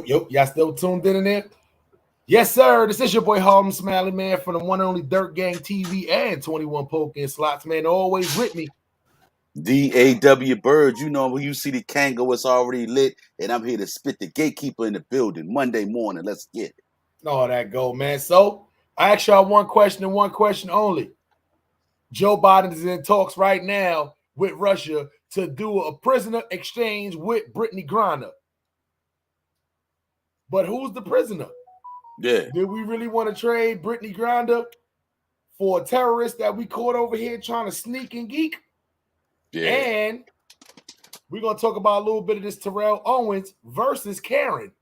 Yo. Y'all still tuned in there? Yes, sir. This is your boy Harlem Smiley, man, from the one and only Dirt Gang TV and 21 Poker and Slots, man. Always with me. DAW Byrd, you know, when you see the Kango, it's already lit, and I'm here to spit the gatekeeper in the building Monday morning. Let's get it. All that go, man. So I ask y'all one question and one question only. Joe Biden is in talks right now with Russia to do a prisoner exchange with Britney Griner. But who's the prisoner? Yeah. Did we really want to trade Britney Griner for a terrorist that we caught over here trying to sneak and geek? Yeah. And we're going to talk about a little bit of this Terrell Owens versus Karen.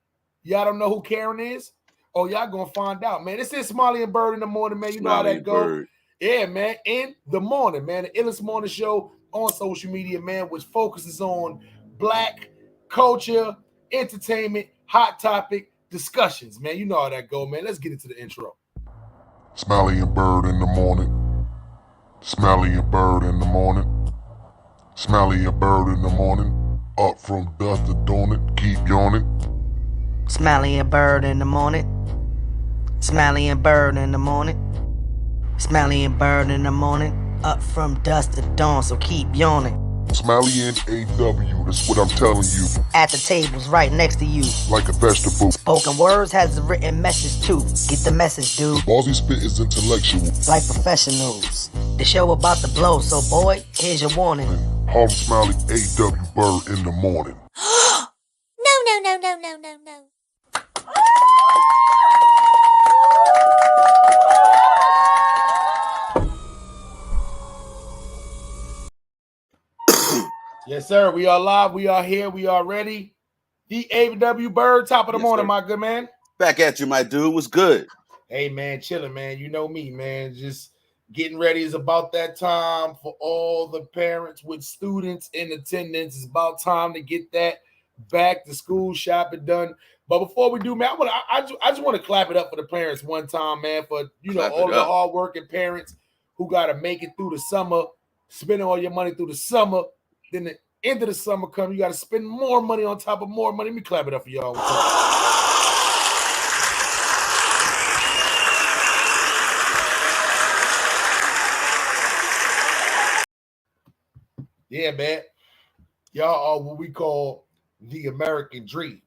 Y'all don't know who Karen is? Oh, y'all going to find out, man. This is Smiley and Byrd in the morning, man. You know how that go. Yeah, man. In the morning, man. The illest morning show on social media, man, which focuses on Black culture, entertainment, hot topic discussions, man. You know how that go, man. Let's get into the intro. Smiley and Byrd in the morning. Smiley and Byrd in the morning. Smiley and Byrd in the morning. Up from dusk to dawn it, keep yawning. Smiley and Byrd in the morning. Smiley and Byrd in the morning. Smiley and Byrd in the morning. Up from dusk to dawn, so keep yawning. Smiley and AW, that's what I'm telling you. At the tables right next to you. Like a vegetable. Spoken words has a written message too. Get the message, dude. Ballsy spit is intellectual. Like professionals. The show about to blow, so boy, here's your warning. Harlem Smiley, AW Byrd in the morning. No. Yes, sir. We are live. We are here. We are ready. The AW Byrd, top of the morning, sir. My good man. Back at you, my dude. What's good? Hey, man, chilling, man. You know me, man. Just getting ready is about that time for all the parents with students in attendance. It's about time to get that back to school shopping done. But before we do, man, I just want to clap it up for the parents one time, man, for, you know, all the hardworking parents who got to make it through the summer, spending all your money through the summer. Then the end of the summer come, you got to spend more money on top of more money. Let me clap it up for y'all. Yeah, man. Y'all are what we call the American dream.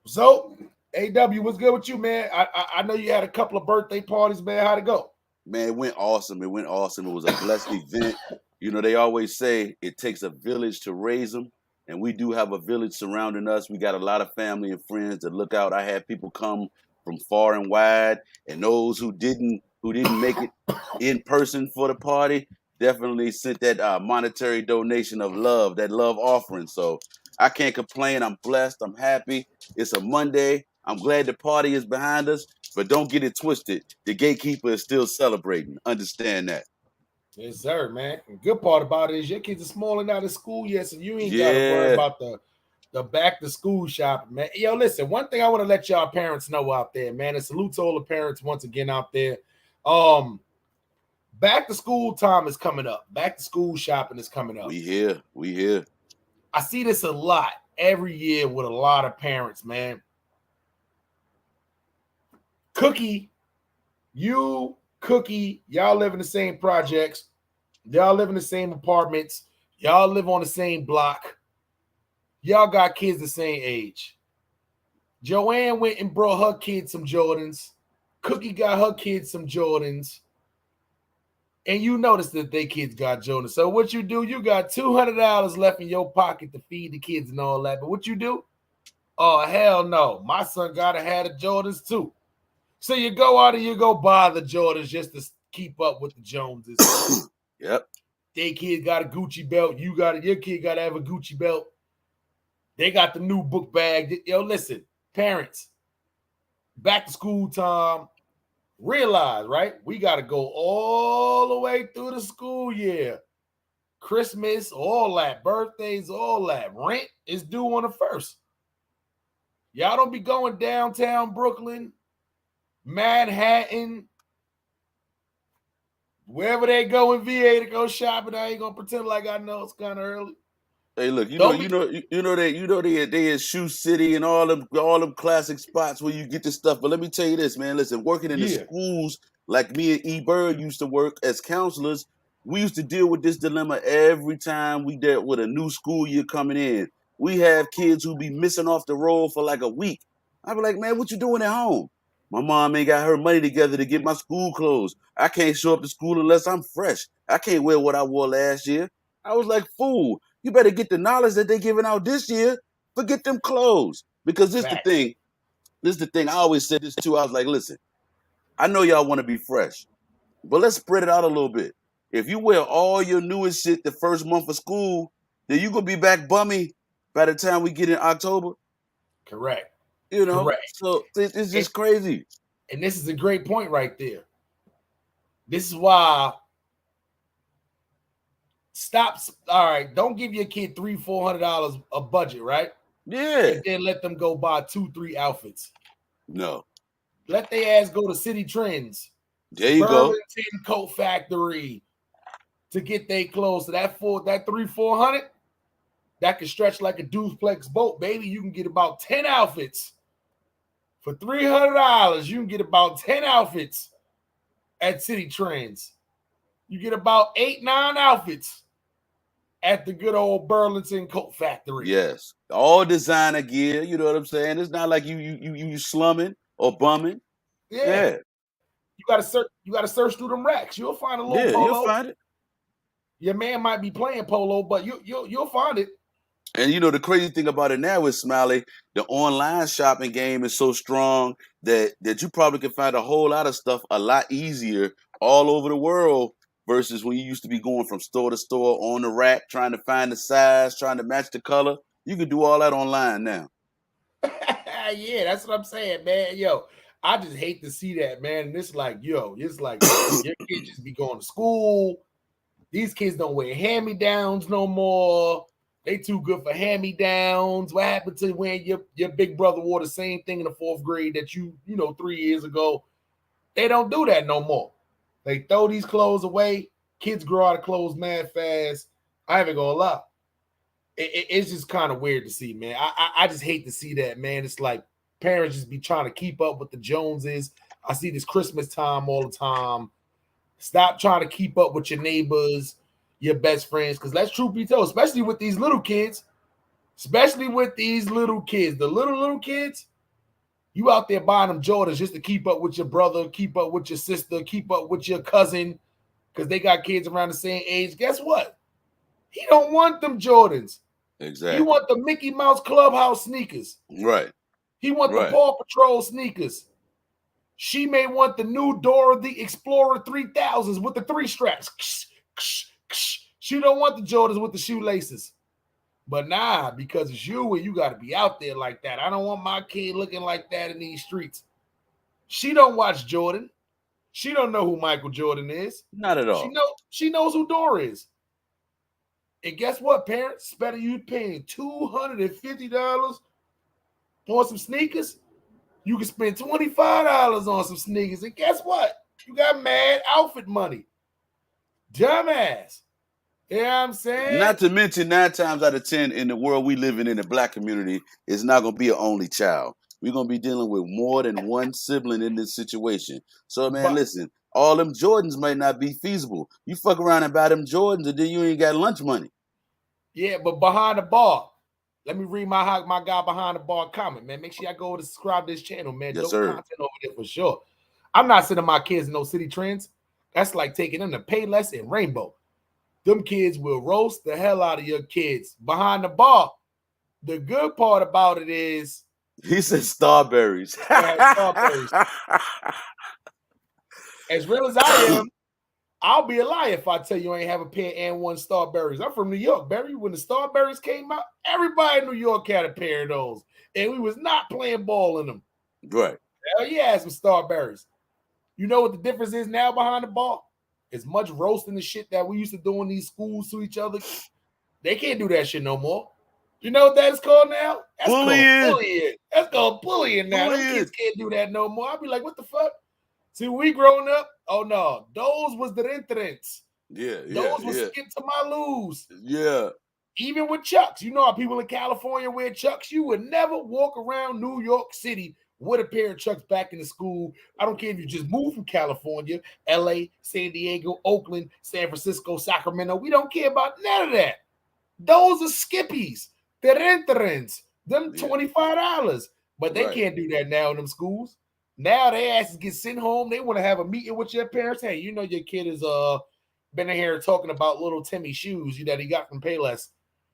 So, AW, what's good with you, man? I know you had a couple of birthday parties, man. How'd it go? Man, it went awesome. It was a blessed event. You know, they always say it takes a village to raise them, and we do have a village surrounding us. We got a lot of family and friends that look out. I had people come from far and wide, and those who didn't make it in person for the party definitely sent that monetary donation of love, that love offering. So I can't complain. I'm blessed. I'm happy. It's a Monday. I'm glad the party is behind us, but don't get it twisted. The gatekeeper is still celebrating. Understand that. Yes, sir, man. The good part about it is your kids are small and out of school yet, so you ain't got to worry about the back to school shopping, man. Yo, listen, one thing I want to let y'all parents know out there, man, and salute to all the parents once again out there. Back to school time is coming up. Back to school shopping is coming up. We here. I see this a lot every year with a lot of parents, man. Cookie, y'all live in the same projects. Y'all live in the same apartments. Y'all live on the same block. Y'all got kids the same age. Joanne went and brought her kids some Jordans. Cookie got her kids some Jordans. And you notice that they kids got Jordans. So what you do, you got $200 left in your pocket to feed the kids and all that. But what you do? Oh, hell no. My son got to have the Jordans too. So you go out and you go buy the Jordans just to keep up with the Joneses. Yep. They kid got a Gucci belt. Your kid got to have a Gucci belt. They got the new book bag. Yo, listen, parents, back to school time. Realize, right? We got to go all the way through the school year. Christmas, all that. Birthdays, all that. Rent is due on the 1st. Y'all don't be going downtown Brooklyn, Manhattan, wherever they go in VA to go shopping. I ain't gonna pretend like I know it's kind of early. Hey, look, Don't be they in Shoe City and all them classic spots where you get this stuff. But let me tell you this, man. Listen, working in the yeah. schools like me and Byrd used to work as counselors, we used to deal with this dilemma every time we dealt with a new school year coming in. We have kids who be missing off the road for like a week. I be like, man, what you doing at home? My mom ain't got her money together to get my school clothes. I can't show up to school unless I'm fresh. I can't wear what I wore last year. I was like, fool. You better get the knowledge that they're giving out this year. Forget them clothes. Because this the Facts. thing. This is the thing. I always said this too. I was like, listen, I know y'all want to be fresh, but let's spread it out a little bit. If you wear all your newest shit the first month of school, then you gonna be back bummy by the time we get in October. Correct. You know? Correct. So it's And, just crazy. and this is a great point right there. This is why all right, don't give your kid $300-400 a budget, right? Yeah. And then let them go buy 2-3 outfits. No. Let their ass go to City Trends, There you go. Burlington Coat Factory to get their clothes. So that 300-400, that can stretch like a duplex boat, baby. You can get about 10 outfits. For $300, you can get about 10 outfits at City Trends. You get about 8-9 outfits at the good old Burlington Coat Factory. Yes. All designer gear, you know what I'm saying? It's not like you slumming or bumming. Yeah. You gotta search through them racks. You'll find a little polo. You'll find it. Your man might be playing polo, but you'll find it. And you know the crazy thing about it now is, Smiley, the online shopping game is so strong that you probably can find a whole lot of stuff a lot easier all over the world versus when you used to be going from store to store on the rack trying to find the size, trying to match the color. You can do all that online now. Yeah, that's what I'm saying, man. Yo, I just hate to see that, man. And it's like, your kids just be going to school. These kids don't wear hand-me-downs no more. They too good for hand-me-downs. What happened to when your big brother wore the same thing in the 4th grade that you 3 years ago? They don't do that no more. They throw these clothes away. Kids grow out of clothes mad fast. I ain't even gonna lie. It's just kind of weird to see, man. I just hate to see that, man. It's like parents just be trying to keep up with the Joneses. I see this Christmas time all the time. Stop trying to keep up with your neighbors, your best friends, because let's truth be told, especially with these little kids, the little kids, you out there buying them Jordans just to keep up with your brother, keep up with your sister, keep up with your cousin, because they got kids around the same age. Guess what? He don't want them Jordans. Exactly. He want the Mickey Mouse Clubhouse sneakers. Right. He want the Paw Patrol sneakers. She may want the new Dora the Explorer 3000s with the 3 straps. She don't want the Jordans with the shoelaces. But nah, because it's you and you got to be out there like that. I don't want my kid looking like that in these streets. She don't watch Jordan. She don't know who Michael Jordan is. Not at all. She knows who Dora is. And guess what, parents? It's better you paying $250 on some sneakers. You can spend $25 on some sneakers. And guess what? You got mad outfit money. Dumbass. You know what I'm saying? Not to mention 9 times out of 10 in the world we live in the black community, it's not going to be an only child. We're going to be dealing with more than one sibling in this situation. So, man, listen, all them Jordans might not be feasible. You fuck around and buy them Jordans and then you ain't got lunch money. Yeah, but behind the bar, let me read my guy behind the bar comment, man. Make sure y'all go to subscribe to this channel, man. Yes, Dope sir. content over there for sure. I'm not sending my kids in no City Trends. That's like taking them to Payless and Rainbow. Them kids will roast the hell out of your kids. Behind the bar, the good part about it is he said Starberries. Starberries. As real as I am, I'll be a liar if I tell you I ain't have a pair and one Starberries. I'm from New York, Barry. When the Starberries came out, everybody in New York had a pair of those. And we was not playing ball in them. Right. Hell yeah, I had some Starberries. You know what the difference is now behind the bar? As much roasting the shit that we used to do in these schools to each other, they can't do that shit no more. You know what that's called now? That's bullying. That's called bullying now. Them kids can't do that no more. I'll be like, what the fuck? See, we growing up, oh no, those was the entrance. Yeah, Those was skip to my lose. Yeah. Even with Chucks, you know how people in California wear Chucks? You would never walk around New York City with a pair of Chucks back in the school. I don't care if you just moved from California, LA, San Diego, Oakland, San Francisco, Sacramento. We don't care about none of that. Those are Skippies, Terrenterens, them $25. But they can't do that now in them schools. Now their asses get sent home. They want to have a meeting with your parents. Hey, you know your kid is been in here talking about little Timmy shoes that he got from Payless.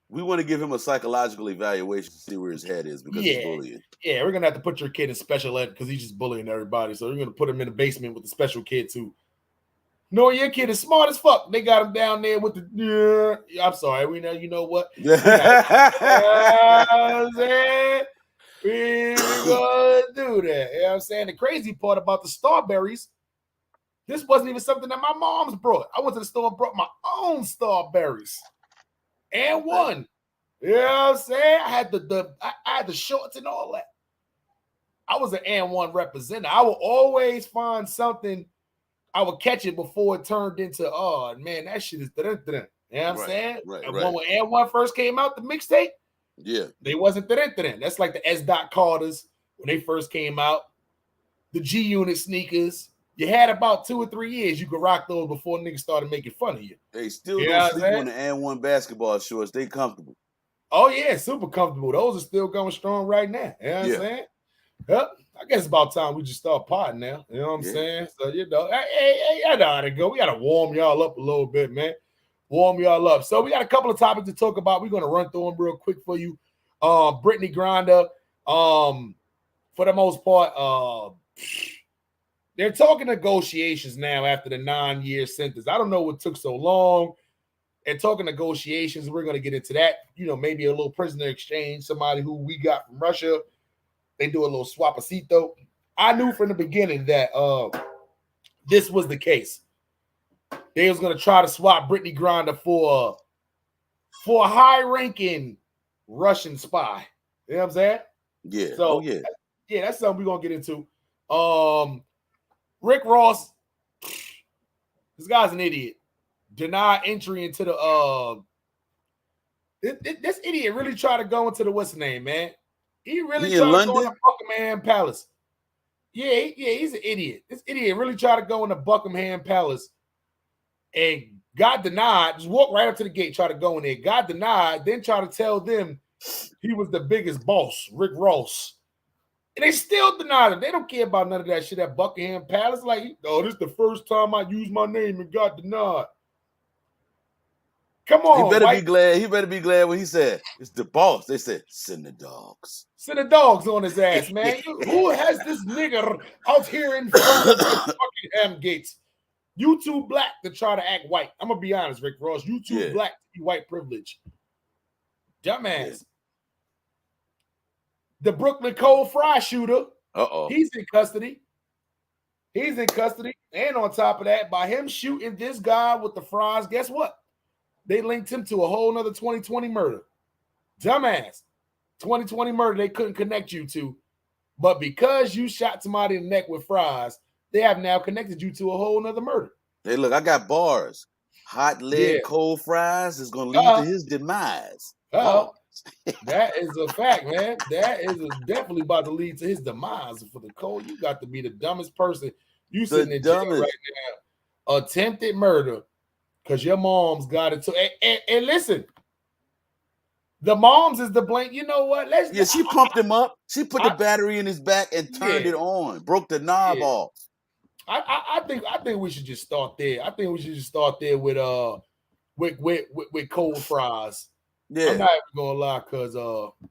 We want to give him a psychological evaluation to see where his head is because he's bullying. Yeah, we're gonna have to put your kid in special ed because he's just bullying everybody. So we're gonna put him in the basement with the special kid too. No, your kid is smart as fuck. They got him down there with the. I'm sorry, we know. You know what? We're gonna do that. You know what I'm saying? The crazy part about the strawberries, this wasn't even something that my mom's brought. I went to the store and brought my own strawberries. And one. You know what I'm saying? I had I had the shorts and all that. I was an and one representative. I would always find something. I would catch it before it turned into, oh man, that shit is you know what I'm saying? And when and one first came out, the mixtape, they wasn't that's like the S. Carters when they first came out. The G Unit sneakers. You had about 2 or 3 years you could rock those before niggas started making fun of you. They still don't sleep on the and one basketball shorts. They comfortable. Oh yeah, super comfortable. Those are still going strong right now. You know what I'm saying? Yep. I guess it's about time we just start potting now. You know what I'm saying? So, you know, hey, I know how to go. We got to warm y'all up a little bit, man. Warm y'all up. So we got a couple of topics to talk about. We're going to run through them real quick for you. Britney Griner, for the most part, they're talking negotiations now after the 9-year sentence. I don't know what took so long. And talking negotiations, we're going to get into that. You know, maybe a little prisoner exchange, somebody who we got from Russia. They do a little swapacito. I knew from the beginning that this was the case. They was going to try to swap Britney Griner for a high-ranking Russian spy. You know what I'm saying? Yeah. So, yeah, that's something we're going to get into. Rick Ross, this guy's an idiot. Denied entry into the this idiot really tried to go into the what's the name, man? He really tried to go into Buckingham Palace. Yeah, he's an idiot. This idiot really tried to go into Buckingham Palace and got denied. Just walked right up to the gate, tried to go in there. Got denied, then tried to tell them he was the biggest boss, Rick Ross. And they still denied him. They don't care about none of that shit at Buckingham Palace. Like, oh, this is the first time I used my name and got denied. Come on. He better be glad. He better be glad when he said, it's the boss. They said, send the dogs. Send the dogs on his ass, man. Who has this nigger out here in front of the Buckingham gates? You too black to try to act white. I'm going to be honest, Rick Ross. You too black to be white privilege. Dumbass. Yeah. The Brooklyn Cold Fry shooter. He's in custody. He's in custody. And on top of that, by him shooting this guy with the fries, guess what? They linked him to a whole nother 2020 murder. Dumbass. 2020 murder they couldn't connect you to. But because you shot somebody in the neck with fries, they have now connected you to a whole nother murder. Hey, look, I got bars. Hot lead, cold fries is going to lead to his demise. That is a fact, man. That is definitely about to lead to his demise. For the cold, you got to be the dumbest person. You sitting in jail right now. Attempted murder. Because your mom's got it too. And listen, the mom's is the blame. You know what? She pumped him up. She put the battery in his back and turned it on. Broke the knob off. I think we should just start there. I think we should just start there with cold fries. Yeah. I'm not even gonna lie, because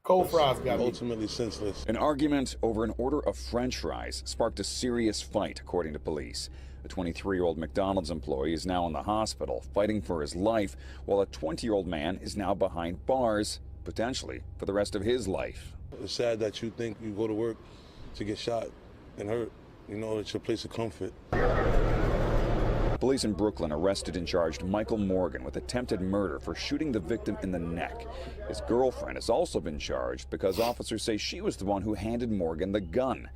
cold fries got me ultimately senseless. An argument over an order of French fries sparked a serious fight, according to police. A 23-year-old McDonald's employee is now in the hospital, fighting for his life, while a 20-year-old man is now behind bars, potentially for the rest of his life. It's sad that you think you go to work to get shot and hurt. You know, it's your place of comfort. Police in Brooklyn arrested and charged Michael Morgan with attempted murder for shooting the victim in the neck. His girlfriend has also been charged because officers say she was the one who handed Morgan the gun.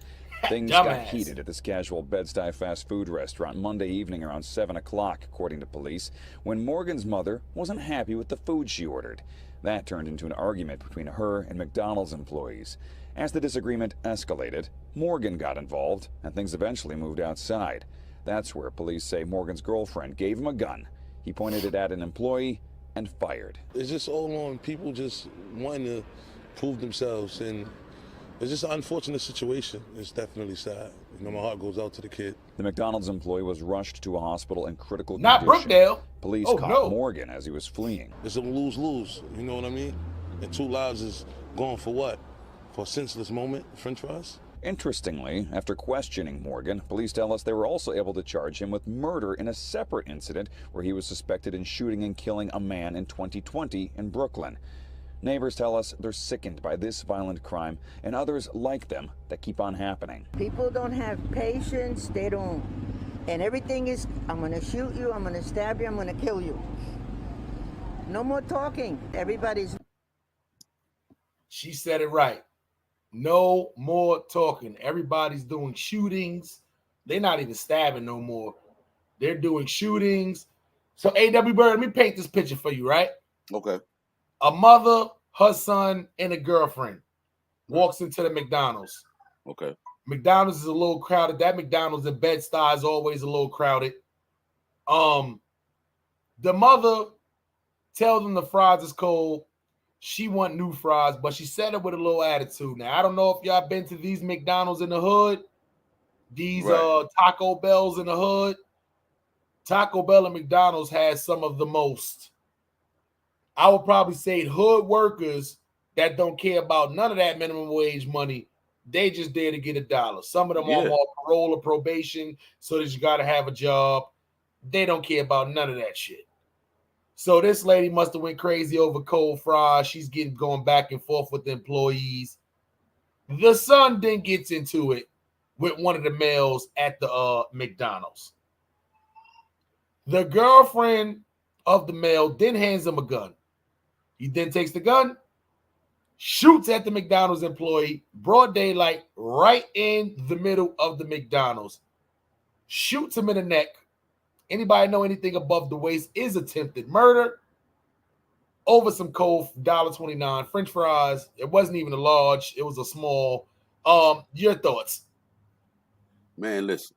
Things got Dumbass. heated at this casual Bed-Stuy fast food restaurant Monday evening around 7 o'clock, according to police, when Morgan's mother wasn't happy with the food she ordered. That turned into an argument between her and McDonald's employees. As the disagreement escalated, Morgan got involved, and things eventually moved outside. That's where police say Morgan's girlfriend gave him a gun. He pointed it at an employee and fired. It's just all on people just wanting to prove themselves, and it's just an unfortunate situation. It's definitely sad. You know, my heart goes out to the kid. The McDonald's employee was rushed to a hospital in critical Not condition. Brookdale. Police Oh, caught no. Morgan as he was fleeing. It's a lose-lose, you know what I mean? And 2 lives is gone for what? For a senseless moment, french fries? Interestingly, after questioning Morgan, police tell us they were also able to charge him with murder in a separate incident where he was suspected in shooting and killing a man in 2020 in Brooklyn. Neighbors tell us they're sickened by this violent crime and others like them that keep on happening. People don't have patience, they don't. And everything is, I'm gonna shoot you, I'm gonna stab you, I'm gonna kill you. No more talking. Everybody's... She said it right. No more talking. Everybody's doing shootings. They're not even stabbing no more. They're doing shootings. So A.W. Byrd, let me paint this picture for you, right? Okay. A mother, her son, and a girlfriend walks into the McDonald's. Okay. McDonald's is a little crowded. That McDonald's in Bed-Stuy is always a little crowded. The mother tells them the fries is cold. She want new fries, but she said it with a little attitude. Now, I don't know if y'all been to these McDonald's in the hood, these Taco Bells in the hood. Taco Bell and McDonald's has some of the most, I would probably say, hood workers that don't care about none of that minimum wage money. They just there to get $1. Some of them on parole or probation, so that you got to have a job. They don't care about none of that shit. So this lady must have went crazy over cold fries. She's going back and forth with the employees. The son then gets into it with one of the males at the McDonald's. The girlfriend of the male then hands him a gun. He then takes the gun, shoots at the McDonald's employee, broad daylight, right in the middle of the McDonald's, shoots him in the neck. Anybody know anything above the waist is attempted murder over some cold $1.29 French fries. It wasn't even a large, it was a small. Your thoughts? Man, listen,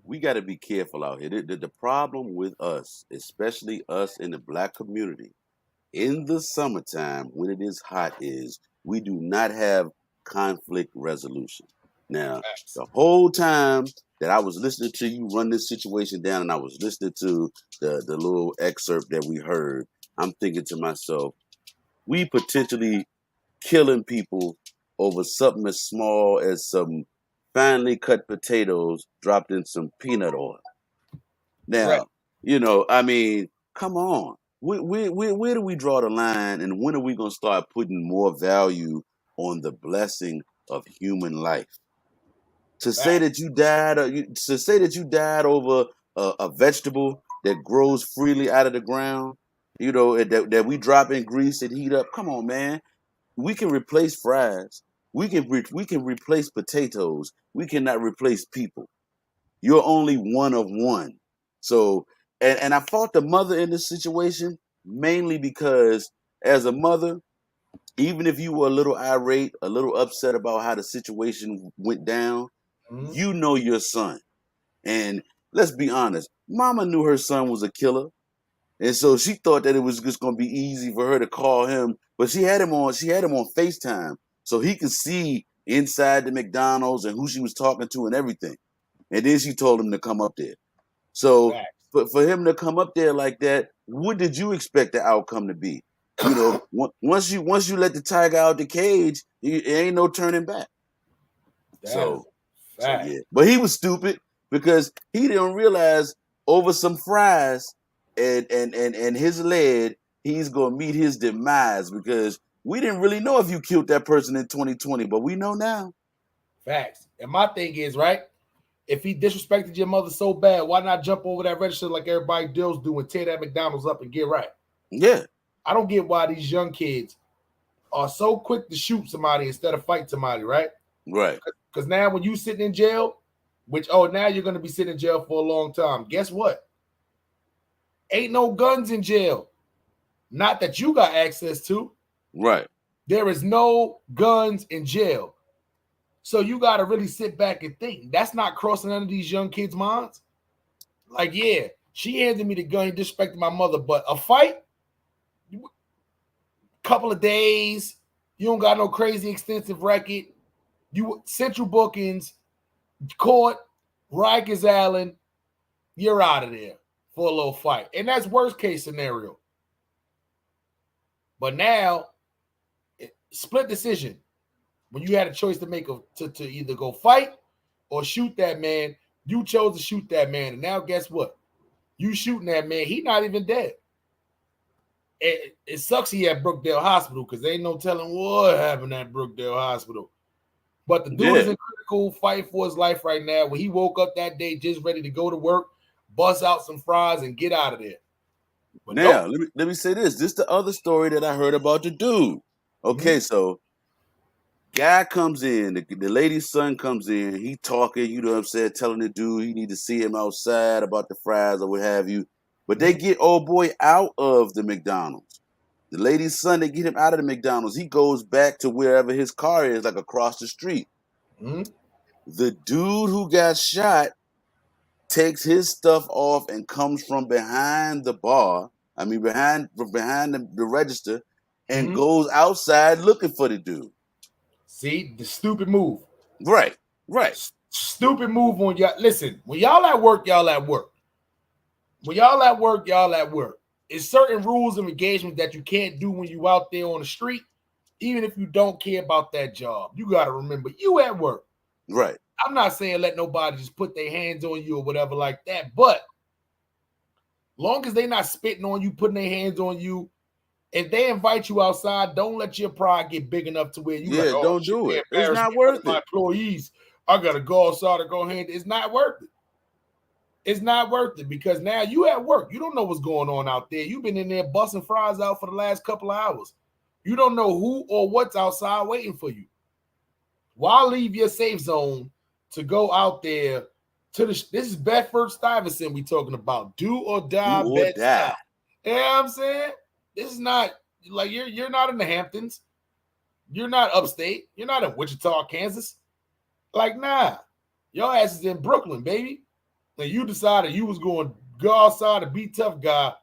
we got to be careful out here. The problem with us, especially us in the black community, in the summertime when it is hot, is we do not have conflict resolution. Now, the whole time that I was listening to you run this situation down and I was listening to the little excerpt that we heard, I'm thinking to myself, we potentially killing people over something as small as some finely cut potatoes dropped in some peanut oil. Now, you know, I mean, come on. Where do we draw the line, and when are we going to start putting more value on the blessing of human life? To say that you died over a vegetable that grows freely out of the ground, you know, that we drop in grease and heat up. Come on, man. We can replace fries. We can replace potatoes. We cannot replace people. You're only one of one. So, and I fought the mother in this situation mainly because as a mother, even if you were a little irate, a little upset about how the situation went down, you know your son. And let's be honest, mama knew her son was a killer. And so she thought that it was just going to be easy for her to call him, but she had him on FaceTime so he could see inside the McDonald's and who she was talking to and everything. And then she told him to come up there. So for him to come up there like that, what did you expect the outcome to be? You know, once you let the tiger out the cage, it ain't no turning back. So yeah. But he was stupid because he didn't realize over some fries and his lead, he's gonna meet his demise, because we didn't really know if you killed that person in 2020, but we know now. Facts. And my thing is, right, if he disrespected your mother so bad, why not jump over that register like everybody else do and tear that McDonald's up and get right? Yeah. I don't get why these young kids are so quick to shoot somebody instead of fight somebody, right? Right. Because now when you sitting in jail, now you're going to be sitting in jail for a long time. Guess what? Ain't no guns in jail. Not that you got access to. Right. There is no guns in jail. So you got to really sit back and think. That's not crossing none of these young kids' minds. Like, yeah, she handed me the gun. He disrespected my mother. But a fight, couple of days, you don't got no crazy extensive record. You central bookings, court, Rikers Island, you're out of there for a little fight. And that's worst case scenario. But now, split decision. When you had a choice to make to either go fight or shoot that man, you chose to shoot that man. And now guess what? You shooting that man, he not even dead. It sucks he at Brookdale Hospital because there ain't no telling what happened at Brookdale Hospital. But the dude is in critical fight for his life right now. When he woke up that day just ready to go to work, bust out some fries, and get out of there. But now, let me say this. This is the other story that I heard about the dude. Okay, so guy comes in, the lady's son comes in, he talking, you know what I'm saying, telling the dude he need to see him outside about the fries or what have you. But they get old boy out of the McDonald's. The lady's son, they get him out of the McDonald's. He goes back to wherever his car is, like across the street. The dude who got shot takes his stuff off and comes from behind the bar, behind the register, and goes outside looking for the dude. See, the stupid move. Right. Stupid move on y'all. Listen, when y'all at work, y'all at work. When y'all at work, y'all at work. It's certain rules of engagement that you can't do when you out there on the street, even if you don't care about that job. You got to remember, you at work. Right. I'm not saying let nobody just put their hands on you or whatever like that, but long as they not spitting on you, putting their hands on you, if they invite you outside, don't let your pride get big enough to where you don't do it. It's not worth it. My employees, I gotta go outside or go hand. It's not worth it. It's not worth it because now you at work. You don't know what's going on out there. You've been in there busting fries out for the last couple of hours. You don't know who or what's outside waiting for you. Why leave your safe zone to go out there to this is Bedford-Stuyvesant we talking about. Do or die, Bed-Stuy. You know what I'm saying? This is not like you're not in the Hamptons. You're not upstate. You're not in Wichita, Kansas. Like, nah. Your ass is in Brooklyn, baby. And you decided you was going to go outside and be tough guy.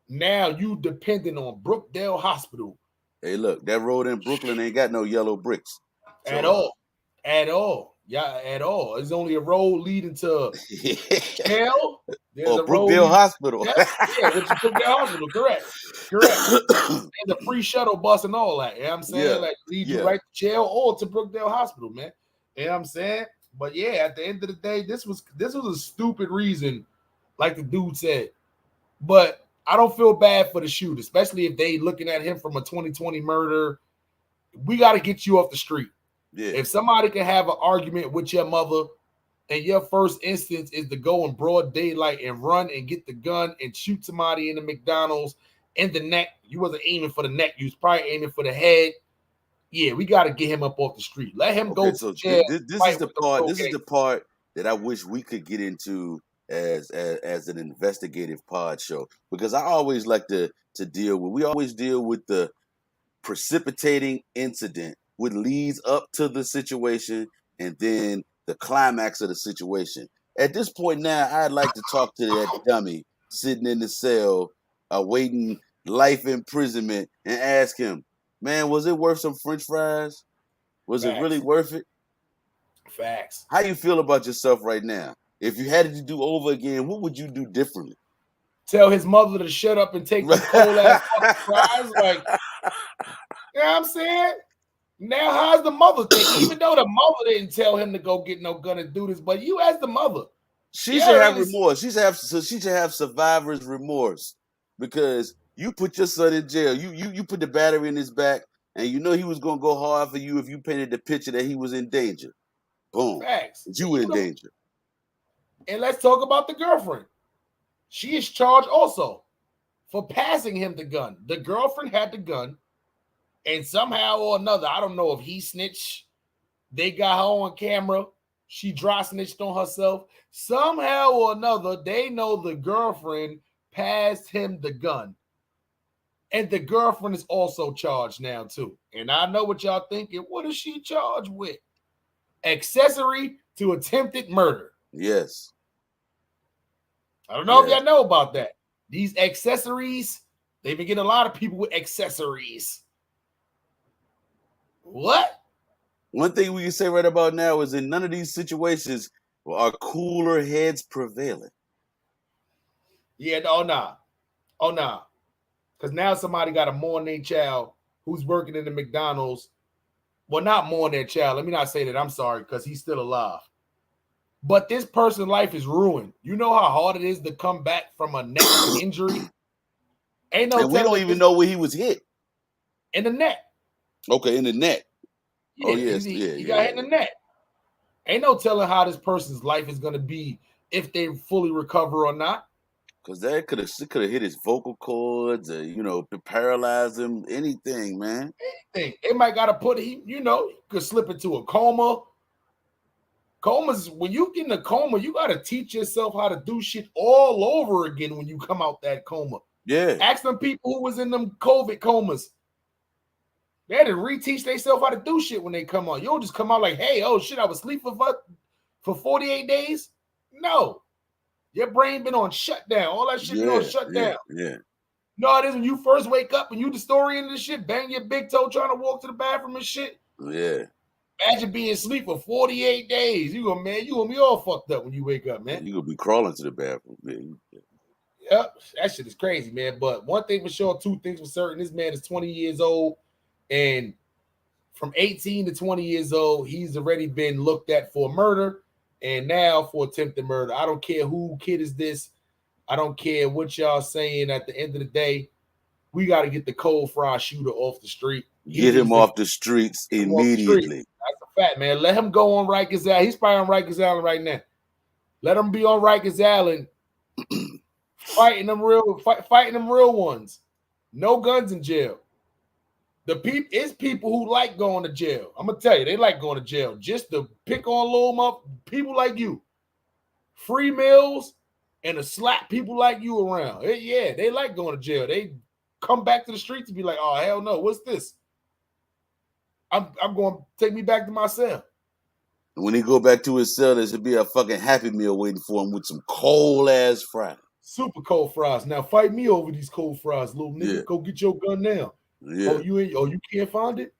Now you dependent on Brookdale Hospital. Hey, look, that road in Brooklyn ain't got no yellow bricks. At all. Yeah, at all. It's only a road leading to jail. Or Brookdale Hospital. Which is Brookdale Hospital, correct. And the free shuttle bus and all that. You know what I'm saying? Like lead you right to jail or to Brookdale Hospital, man. You know what I'm saying? But yeah, at the end of the day, this was a stupid reason, like the dude said. But I don't feel bad for the shoot, especially if they looking at him from a 2020 murder. We got to get you off the street. Yeah. If somebody can have an argument with your mother and your first instance is to go in broad daylight and run and get the gun and shoot somebody in the McDonald's in the neck, you wasn't aiming for the neck. You was probably aiming for the head. Yeah, we got to get him up off the street. Let him go to jail. This is the part. This is the part that I wish we could get into as an investigative pod show, because I always like to deal with. We always deal with the precipitating incident, what leads up to the situation, and then the climax of the situation. At this point now, I'd like to talk to that dummy sitting in the cell, awaiting life imprisonment, and ask him, man, was it worth some French fries? Was it really worth it? Facts. How you feel about yourself right now? If you had it to do over again, what would you do differently? Tell his mother to shut up and take the cold ass fries. Like, you know what I'm saying? Now, how's the mother think? Even though the mother didn't tell him to go get no gun and do this, but you as the mother, she should have remorse. She should have survivor's remorse, because you put your son in jail. You put the battery in his back, and you know he was gonna go hard for you if you painted the picture that he was in danger. Boom. Facts. You were in danger. And let's talk about the girlfriend. She is charged also for passing him the gun. The girlfriend had the gun, and somehow or another, I don't know if he snitched They got her on camera. She dry snitched on herself. Somehow or another, they know the girlfriend passed him the gun. And the girlfriend is also charged now, too. And I know what y'all thinking. What is she charged with? Accessory to attempted murder. Yes. I don't know if y'all know about that. These accessories, they've been getting a lot of people with accessories. What? One thing we can say right about now is in none of these situations are cooler heads prevailing. Yeah, oh nah. Oh nah. Because now somebody got to mourn their child who's working in the McDonald's. Well, not mourn their child. Let me not say that. I'm sorry, because he's still alive. But this person's life is ruined. You know how hard it is to come back from a neck injury? Ain't no and we don't even know where he was hit. In the neck. Okay, in the neck. Yeah, he got hit in the neck. Ain't no telling how this person's life is going to be if they fully recover or not. Because that could have hit his vocal cords, or, paralyze him, anything, man. Anything. It might got to put he could slip into a coma. Comas, when you get in a coma, you got to teach yourself how to do shit all over again when you come out that coma. Yeah. Ask them people who was in them COVID comas. They had to reteach themselves how to do shit when they come out. You don't just come out like, hey, oh shit, I was asleep for 48 days. No. Your brain been on shutdown. All that shit been on shutdown. Yeah. No, it is when you first wake up and you the story in this shit, bang your big toe trying to walk to the bathroom and shit. Yeah. Imagine being asleep for 48 days. You gonna be all fucked up when you wake up, man. You gonna be crawling to the bathroom, man. Yep, that shit is crazy, man. But one thing for sure, two things for certain. This man is 20 years old, and from 18 to 20 years old, he's already been looked at for murder, and now for attempted murder. I don't care who kid is this. I don't care what y'all saying. At the end of the day, we got to get the cold fry shooter off the street. Get him off the streets immediately. That's a fact, man. Let him go on Rikers Island. He's probably on Rikers Island right now. Let him be on Rikers Island, fighting them real ones. No guns in jail. It's people who like going to jail. I'm gonna tell you, they like going to jail just to pick on little people like you. Free meals and to slap people like you around. Yeah, they like going to jail. They come back to the streets and be like, oh hell no, what's this? I'm going to take me back to my cell. When he go back to his cell, there should be a fucking Happy Meal waiting for him with some cold ass fries. Super cold fries. Now fight me over these cold fries, little nigga. Yeah. Go get your gun now. Yeah. You can't find it?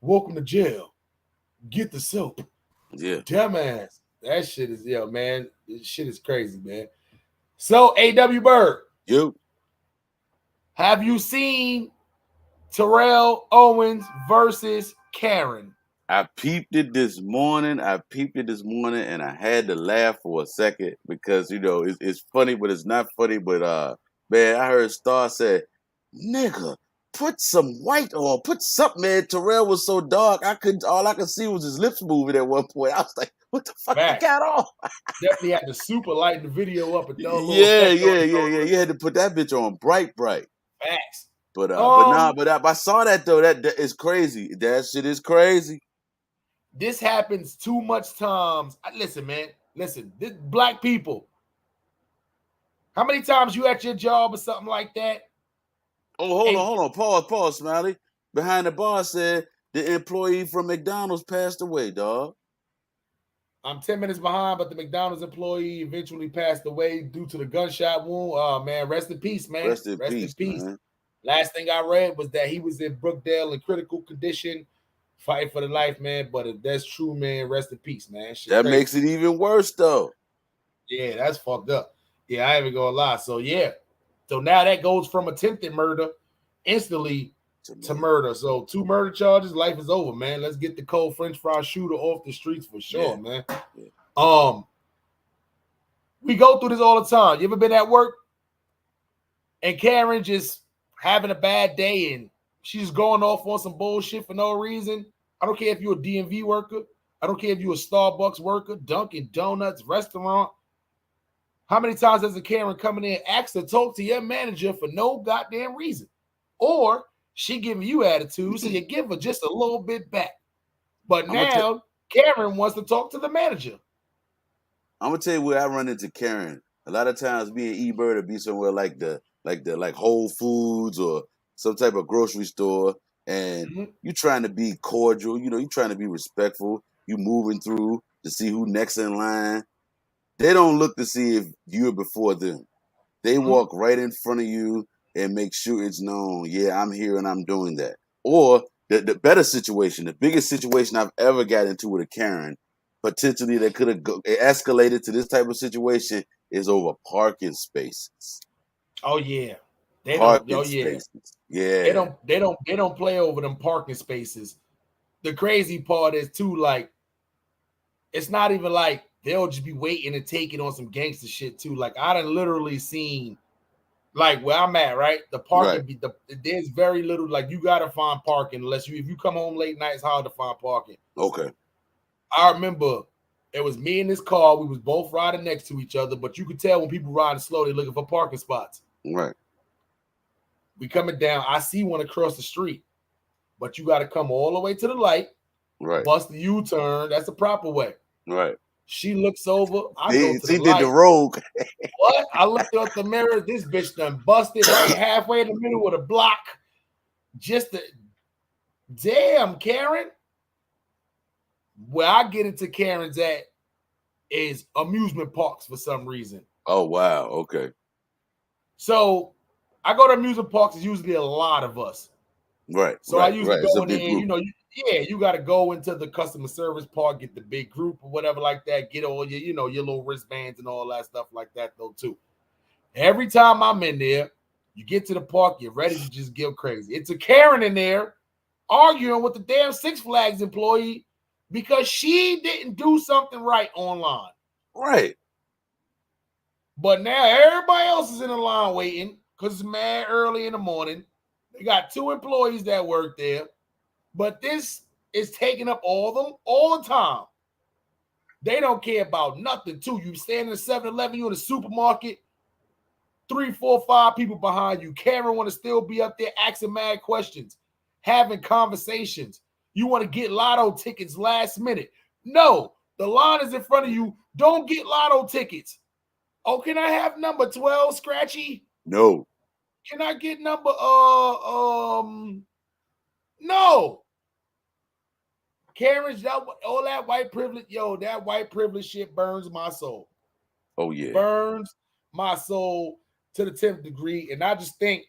Welcome to jail. Get the soap. Yeah. Dumbass. That shit is, man. This shit is crazy, man. So, A.W. Byrd. You. Have you seen Terrell Owens versus Karen? I peeped it this morning, and I had to laugh for a second because, it's funny, but it's not funny. But, man, I heard Star say, nigga, put some white on, put something, man. Terrell was so dark, all I could see was his lips moving at one point. I was like, what the fuck you got on? Definitely had to super lighten the video up. And yeah. You had to put that bitch on bright. Facts. But I saw that though. That is crazy. That shit is crazy. This happens too much times. Listen, man. Listen, this black people. How many times you at your job or something like that? Oh, hold on. Pause, Smiley. Behind the bar said the employee from McDonald's passed away, dog. I'm 10 minutes behind, but the McDonald's employee eventually passed away due to the gunshot wound. Oh, man, rest in peace, man. Rest in peace. Man. Last thing I read was that he was in Brookdale in critical condition, fighting for the life, man. But if that's true, man, rest in peace, man. That makes it even worse, though. Yeah, that's fucked up. Yeah, I ain't even gonna lie. So, yeah. So now that goes from attempted murder instantly to murder. So 2 murder charges, life is over, man. Let's get the cold French fry shooter off the streets for sure, man. Yeah. We go through this all the time. You ever been at work and Karen just having a bad day and she's going off on some bullshit for no reason? I don't care if you're a DMV worker. I don't care if you're a Starbucks worker, Dunkin' Donuts, restaurant. How many times has a Karen coming in and ask to talk to your manager for no goddamn reason? Or she giving you attitude, so you give her just a little bit back. But now Karen wants to talk to the manager. I'm gonna tell you where I run into Karen. A lot of times, me and E-Bird will be somewhere like Whole Foods or some type of grocery store, and you trying to be cordial. You know, you trying to be respectful. You moving through to see who next in line. They don't look to see if you're before them. They walk right in front of you and make sure it's known. Yeah, I'm here and I'm doing that. Or the better situation, the biggest situation I've ever got into with a Karen, potentially that could have escalated to this type of situation, is over parking spaces. Oh yeah, they parking don't. Oh yeah, spaces. Yeah. They don't play over them parking spaces. The crazy part is too, like, it's not even like they'll just be waiting and taking on some gangster shit too. Like, I done literally seen, like, where I'm at, right? The parking, there's very little, like, you gotta find parking unless if you come home late night, it's hard to find parking. Okay. I remember it was me in this car. We was both riding next to each other, but you could tell when people riding slow, they're looking for parking spots. Right. We coming down. I see one across the street, but you got to come all the way to the light. Right. Bust the U-turn. That's the proper way. Right. She looks over. I go to the light. Did the rogue. What? I looked out the mirror. This bitch done busted right halfway in the middle with a block. Just the damn Karen. Where I get into Karen's at is amusement parks for some reason. Oh wow. Okay. So I go to amusement parks. It's usually a lot of us. Right. So I usually go in there. You know, you got to go into the customer service part, get the big group or whatever like that. Get all your, your little wristbands and all that stuff like that though too. Every time I'm in there, you get to the park, you're ready to just get crazy. It's a Karen in there arguing with the damn Six Flags employee because she didn't do something right online. Right. But now everybody else is in the line waiting because it's mad early in the morning. They got 2 employees that work there, but this is taking up all the time. They don't care about nothing, too. You stand in a 7-Eleven, you in a supermarket, 3, 4, 5 people behind you. Karen want to still be up there asking mad questions, having conversations. You want to get lotto tickets last minute. No, the line is in front of you. Don't get lotto tickets. Oh, can I have number 12, Scratchy? No. Can I get number no. Karen's all that white privilege, that white privilege shit burns my soul. Oh yeah. Burns my soul to the 10th degree. And I just think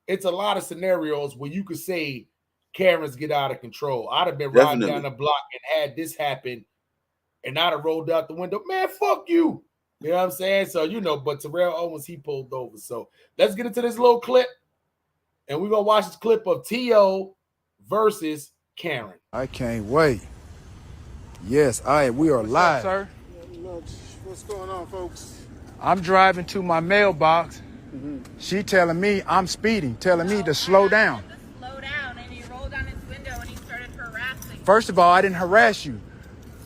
it's a lot of scenarios where you could say Karens get out of control. I'd have been riding down the block and had this happen, and I'd have rolled out the window. Man, fuck you. You know what I'm saying? So, but Terrell Owens, he pulled over. So let's get into this little clip, and we're going to watch this clip of T.O. versus Karen. I can't wait. Yes, we are live. Sir? What's going on, folks? I'm driving to my mailbox. She telling me I'm speeding, telling me to slow down. Slow down, and he rolled down his window and he started harassing. First of all, I didn't harass you.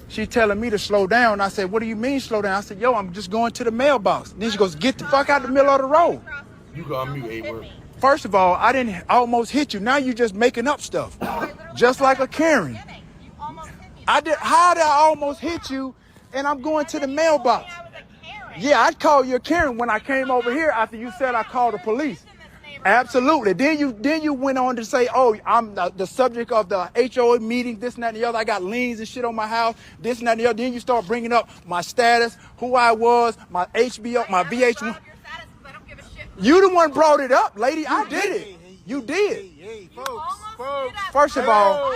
She telling me to slow down. I said, what do you mean slow down? I said, I'm just going to the mailbox. Then she goes, get the fuck out the middle of the road. You got mute, A-word. First of all, I didn't almost hit you. Now you just making up stuff. Just like a Karen. How did I almost hit you and I'm going to the mailbox? Yeah, I'd call you a Karen when I came over here after you said I called the police. Absolutely. Then you went on to say, I'm the subject of the HOA meeting, this and that and the other. I got liens and shit on my house, this and that and the other. Then you start bringing up my status, who I was, my HBO, my VH1. You the one brought it up, lady. I did it. You did. Hey, folks. First of all,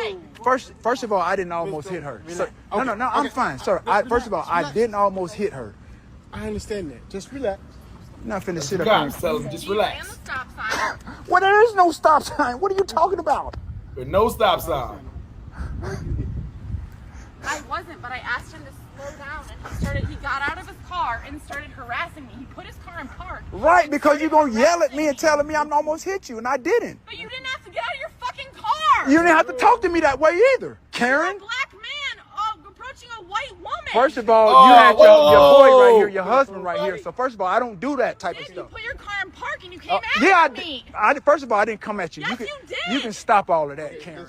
I didn't almost hit her. Sir, no, I'm fine, sir. First of all, I didn't almost hit her. I understand that. Just relax. I'm not finna sit up here. Tell him, just relax. Well, there is no stop sign. What are you talking about? There's no stop sign. I wasn't, but I asked him to slow down, and he got out of his car and started harassing me. He put his car in park. Right, because you're going to yell at me and telling me I'm almost hit you, and I didn't. But you didn't have to get out of your fucking car. You didn't have to talk to me that way either, Karen. You're a black man approaching a white woman. First of all, you had your boy right here, your husband right here. So first of all, I don't do that type of stuff. You put your car in park and you came at me. First of all, I didn't come at you. Yes, you did. You can stop all of that, Karen.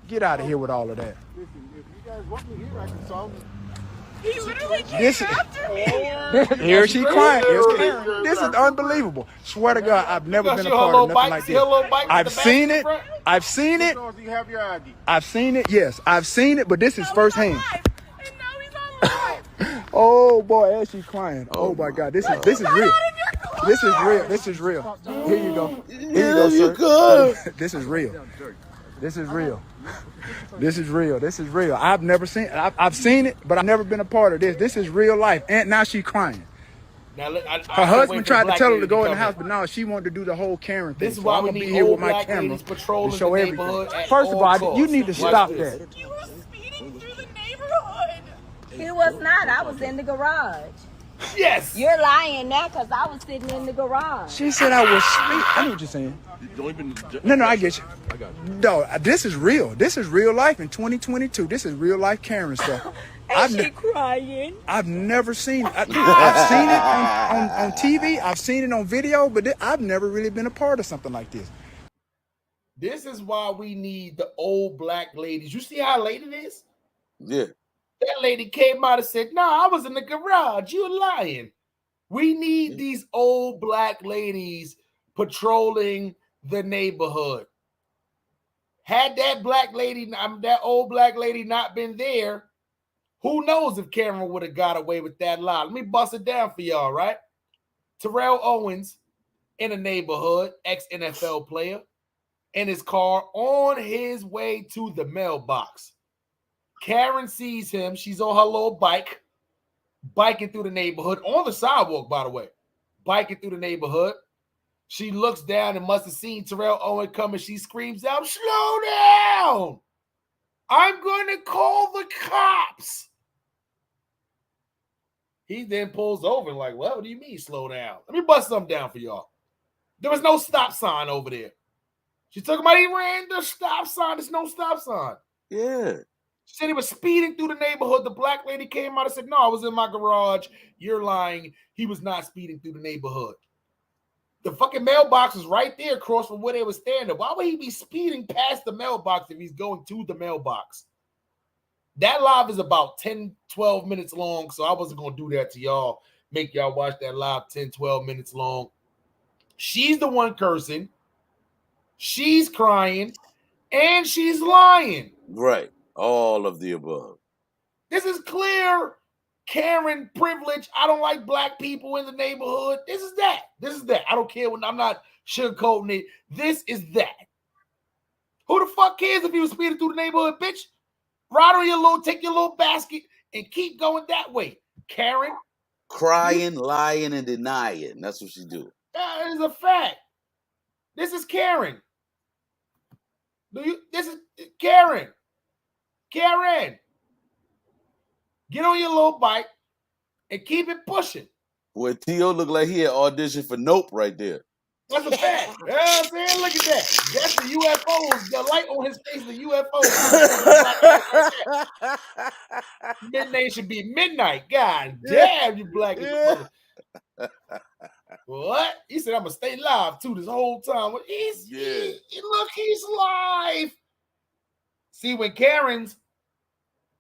Get out of here with all of that. Listen, if you guys want me here, I can solve it. He literally came This- after me. Here she crying. This is unbelievable. Swear to God, I've never been a part of nothing like this. I've seen it. I've seen it. Do you have your ID? I've seen it. Yes, I've seen it, but this is firsthand. And now he's on live. Oh boy, as she crying. Oh my God, this is real. This is real. This is real. Here you go. Here you go, sir. This is real. This is real. This is real. This is real. I've never seen. I've seen it, but I've never been a part of this. This is real life. And now she crying. Now, Her husband tried to tell her to go in the house, but now she wanted to do the whole Karen thing. This is So why I'm we gonna be need here with old my black camera ladies patrolling to show the everything. neighborhood at First of all all, costs. you need to Watch stop this. that. He was speeding through the neighborhood. He was not. I was in the garage. Yes. You're lying now because I was sitting in the garage. She said I was sweet. I know what you're saying. No, I get you. No, this is real. This is real life in 2022. This is real life Karen stuff. Crying. I've never seen it. I've seen it on TV. I've seen it on video, but I've never really been a part of something like this. This is why we need the old black ladies. You see how late it is? Yeah. That lady came out and said, "No, I was in the garage. You're lying." We need these old black ladies patrolling the neighborhood. Had that that old black lady not been there, who knows if Cameron would have got away with that lie. Let me bust it down for y'all, right? Terrell Owens in a neighborhood, ex-NFL player, in his car on his way to the mailbox. Karen sees him. She's on her little bike, biking through the neighborhood, on the sidewalk, by the way, biking through the neighborhood. She looks down and must have seen Terrell Owens coming. She screams out, "Slow down! I'm going to call the cops." He then pulls over like, "Well, what do you mean slow down? Let me bust something down for y'all. There was no stop sign over there." She talking about he ran the stop sign. There's no stop sign. Yeah. She said he was speeding through the neighborhood. The black lady came out and said, "No, I was in my garage. You're lying. He was not speeding through the neighborhood." The fucking mailbox is right there across from where they were standing. Why would he be speeding past the mailbox if he's going to the mailbox? That live is about 10, 12 minutes long, so I wasn't going to do that to y'all. Make y'all watch that live 10, 12 minutes long. She's the one cursing. She's crying. And she's lying. Right. All of the above. This is clear Karen privilege. I don't like black people in the neighborhood. This is that. This is that. I don't care when I'm not sugarcoating it. This is that. Who the fuck cares if you was speeding through the neighborhood, bitch? Ride on your little, take your little basket and keep going that way. Karen. Crying, lying, and denying. That's what she do. That is a fact. This is Karen. This is Karen. Karen. Get on your little bike and keep it pushing. Boy, T.O. looked like he had auditioned for Nope right there. That's a fact. You know what I'm saying? Look at that. That's the UFOs. The light on his face, the UFOs. Midnight should be midnight. God damn, you black mother. What? He said, "I'm going to stay live, too, this whole time." Look, he's live. See, when Karen's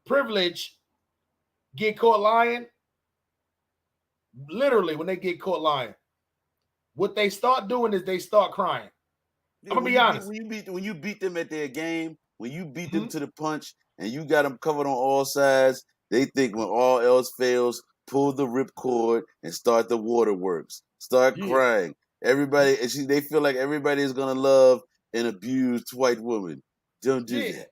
privilege get caught lying, literally, when they get caught lying, what they start doing is they start crying. I'm going to be honest. When you beat them at their game, when you beat them to the punch, and you got them covered on all sides, they think when all else fails, pull the ripcord and start the waterworks. Start crying. Everybody, they feel like everybody is gonna love an abused white woman. Don't do that.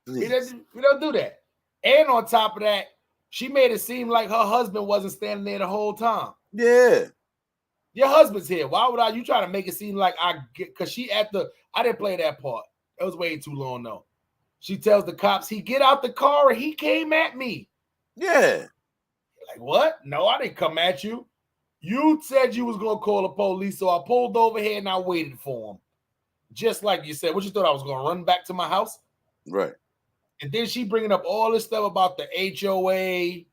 Please. We don't do that. And on top of that, she made it seem like her husband wasn't standing there the whole time. Yeah. Your husband's here. Why would you try to make it seem like because I didn't play that part. It was way too long though. She tells the cops, he get out the car and he came at me. Yeah. Like, what? No, I didn't come at you. You said you was going to call the police, so I pulled over here and I waited for him. Just like you said. What you thought I was going to run back to my house? Right. And then she bringing up all this stuff about the HOA.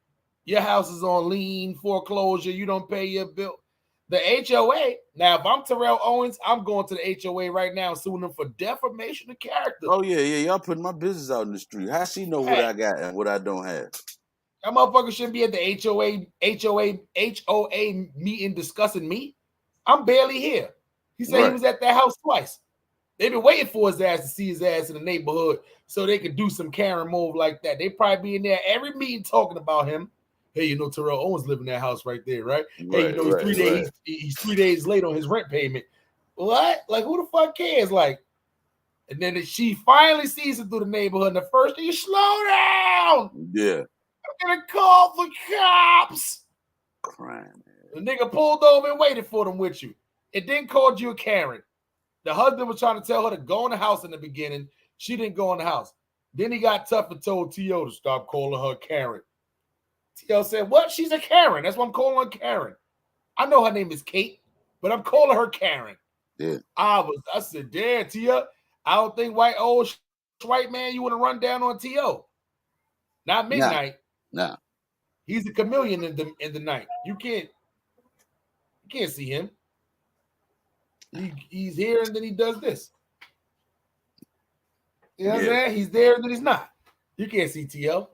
Your house is on lien, foreclosure. You don't pay your bill. The HOA. Now, if I'm Terrell Owens, I'm going to the HOA right now and suing them for defamation of character. Oh yeah, y'all putting my business out in the street. How she know what I got and what I don't have? That motherfucker shouldn't be at the HOA meeting discussing me. I'm barely here. He said he was at that house twice. They've been waiting for his ass to see his ass in the neighborhood so they could do some Karen move like that. They probably be in there every meeting talking about him. Hey, you know Terrell Owens live in that house right there, right? Hey, you know he's 3 days late on his rent payment. What? Like, who the fuck cares? Like, and then she finally sees him through the neighborhood. And the first thing, you slow down. Yeah. I'm gonna call the cops. Crime. The nigga pulled over and waited for them with you. It then called you a Karen. The husband was trying to tell her to go in the house in the beginning. She didn't go in the house. Then he got tough and told T.O. to stop calling her Karen. T.O. said, what? She's a Karen. That's why I'm calling her Karen. I know her name is Kate, but I'm calling her Karen. Yeah. I said, damn, T.O. I don't think white man, you want to run down on T.O. Not midnight. Nah. He's a chameleon in the night. You can't see him. He's here and then he does this. You know what I'm saying? He's there and then he's not. You can't see T.O.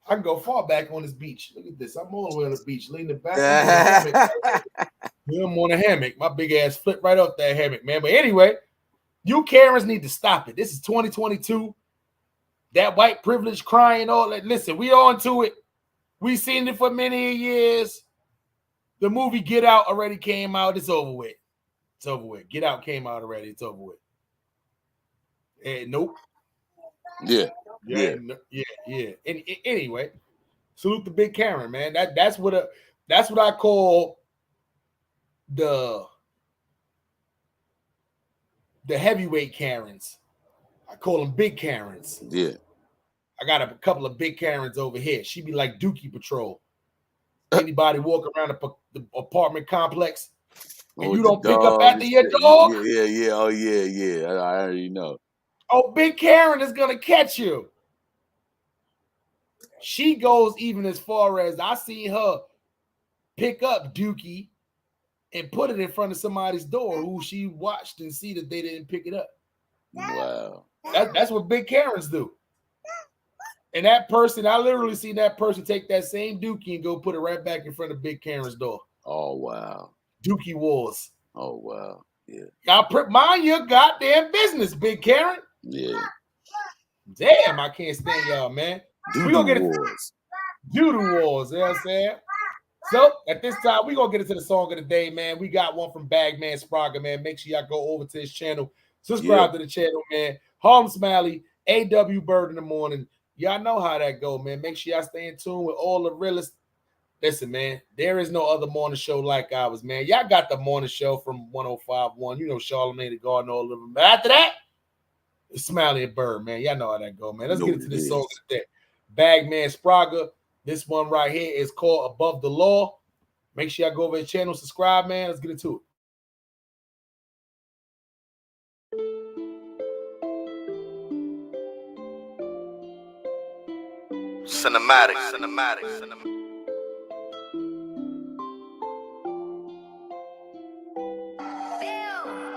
I can go far back on this beach. Look at this. I'm all the way on the beach, leaning back. I'm on a hammock. My big ass flipped right off that hammock, man. But anyway, you Karens need to stop it. This is 2022. That white privilege crying, all that. Listen, we on to it. We seen it for many years. The movie Get Out already came out. It's over with. It's over with. Get Out came out already. It's over with. Nope. Yeah. Anyway, salute the big Karen, man. That's what I call the heavyweight Karens. I call them big Karens. Yeah. I got a couple of big Karens over here. She be like Dookie Patrol. Anybody walk around the apartment complex and you don't pick up after your dog? Yeah. Oh, yeah. I already know. Oh, Big Karen is going to catch you. She goes even as far as I see her pick up Dookie and put it in front of somebody's door who she watched and see that they didn't pick it up. Wow. That's what big Karens do. And that person, I literally seen that person take that same Dookie and go put it right back in front of Big Karen's door. Oh, wow. Dookie wars. Oh, wow. Yeah. Y'all mind your goddamn business, Big Karen. Yeah. Damn, I can't stand y'all, man. We're going to get wars. Doodle wars, you know what I'm saying? So, at this time, we're going to get into the song of the day, man. We got one from Bagman Spraga, man. Make sure y'all go over to his channel. Subscribe to the channel, man. Harlem Smiley, A.W. Byrd in the morning. Y'all know how that go, man. Make sure y'all stay in tune with all the realest. Listen, man, there is no other morning show like ours, man. Y'all got the morning show from 105.1. You know, Charlamagne the Garden, all of them. But after that, it's Smiley and Byrd, man. Y'all know how that go, man. Let's get into this song of the day. Bagman Spraga. This one right here is called Above the Law. Make sure y'all go over his channel, subscribe, man. Let's get into it. Cinematic.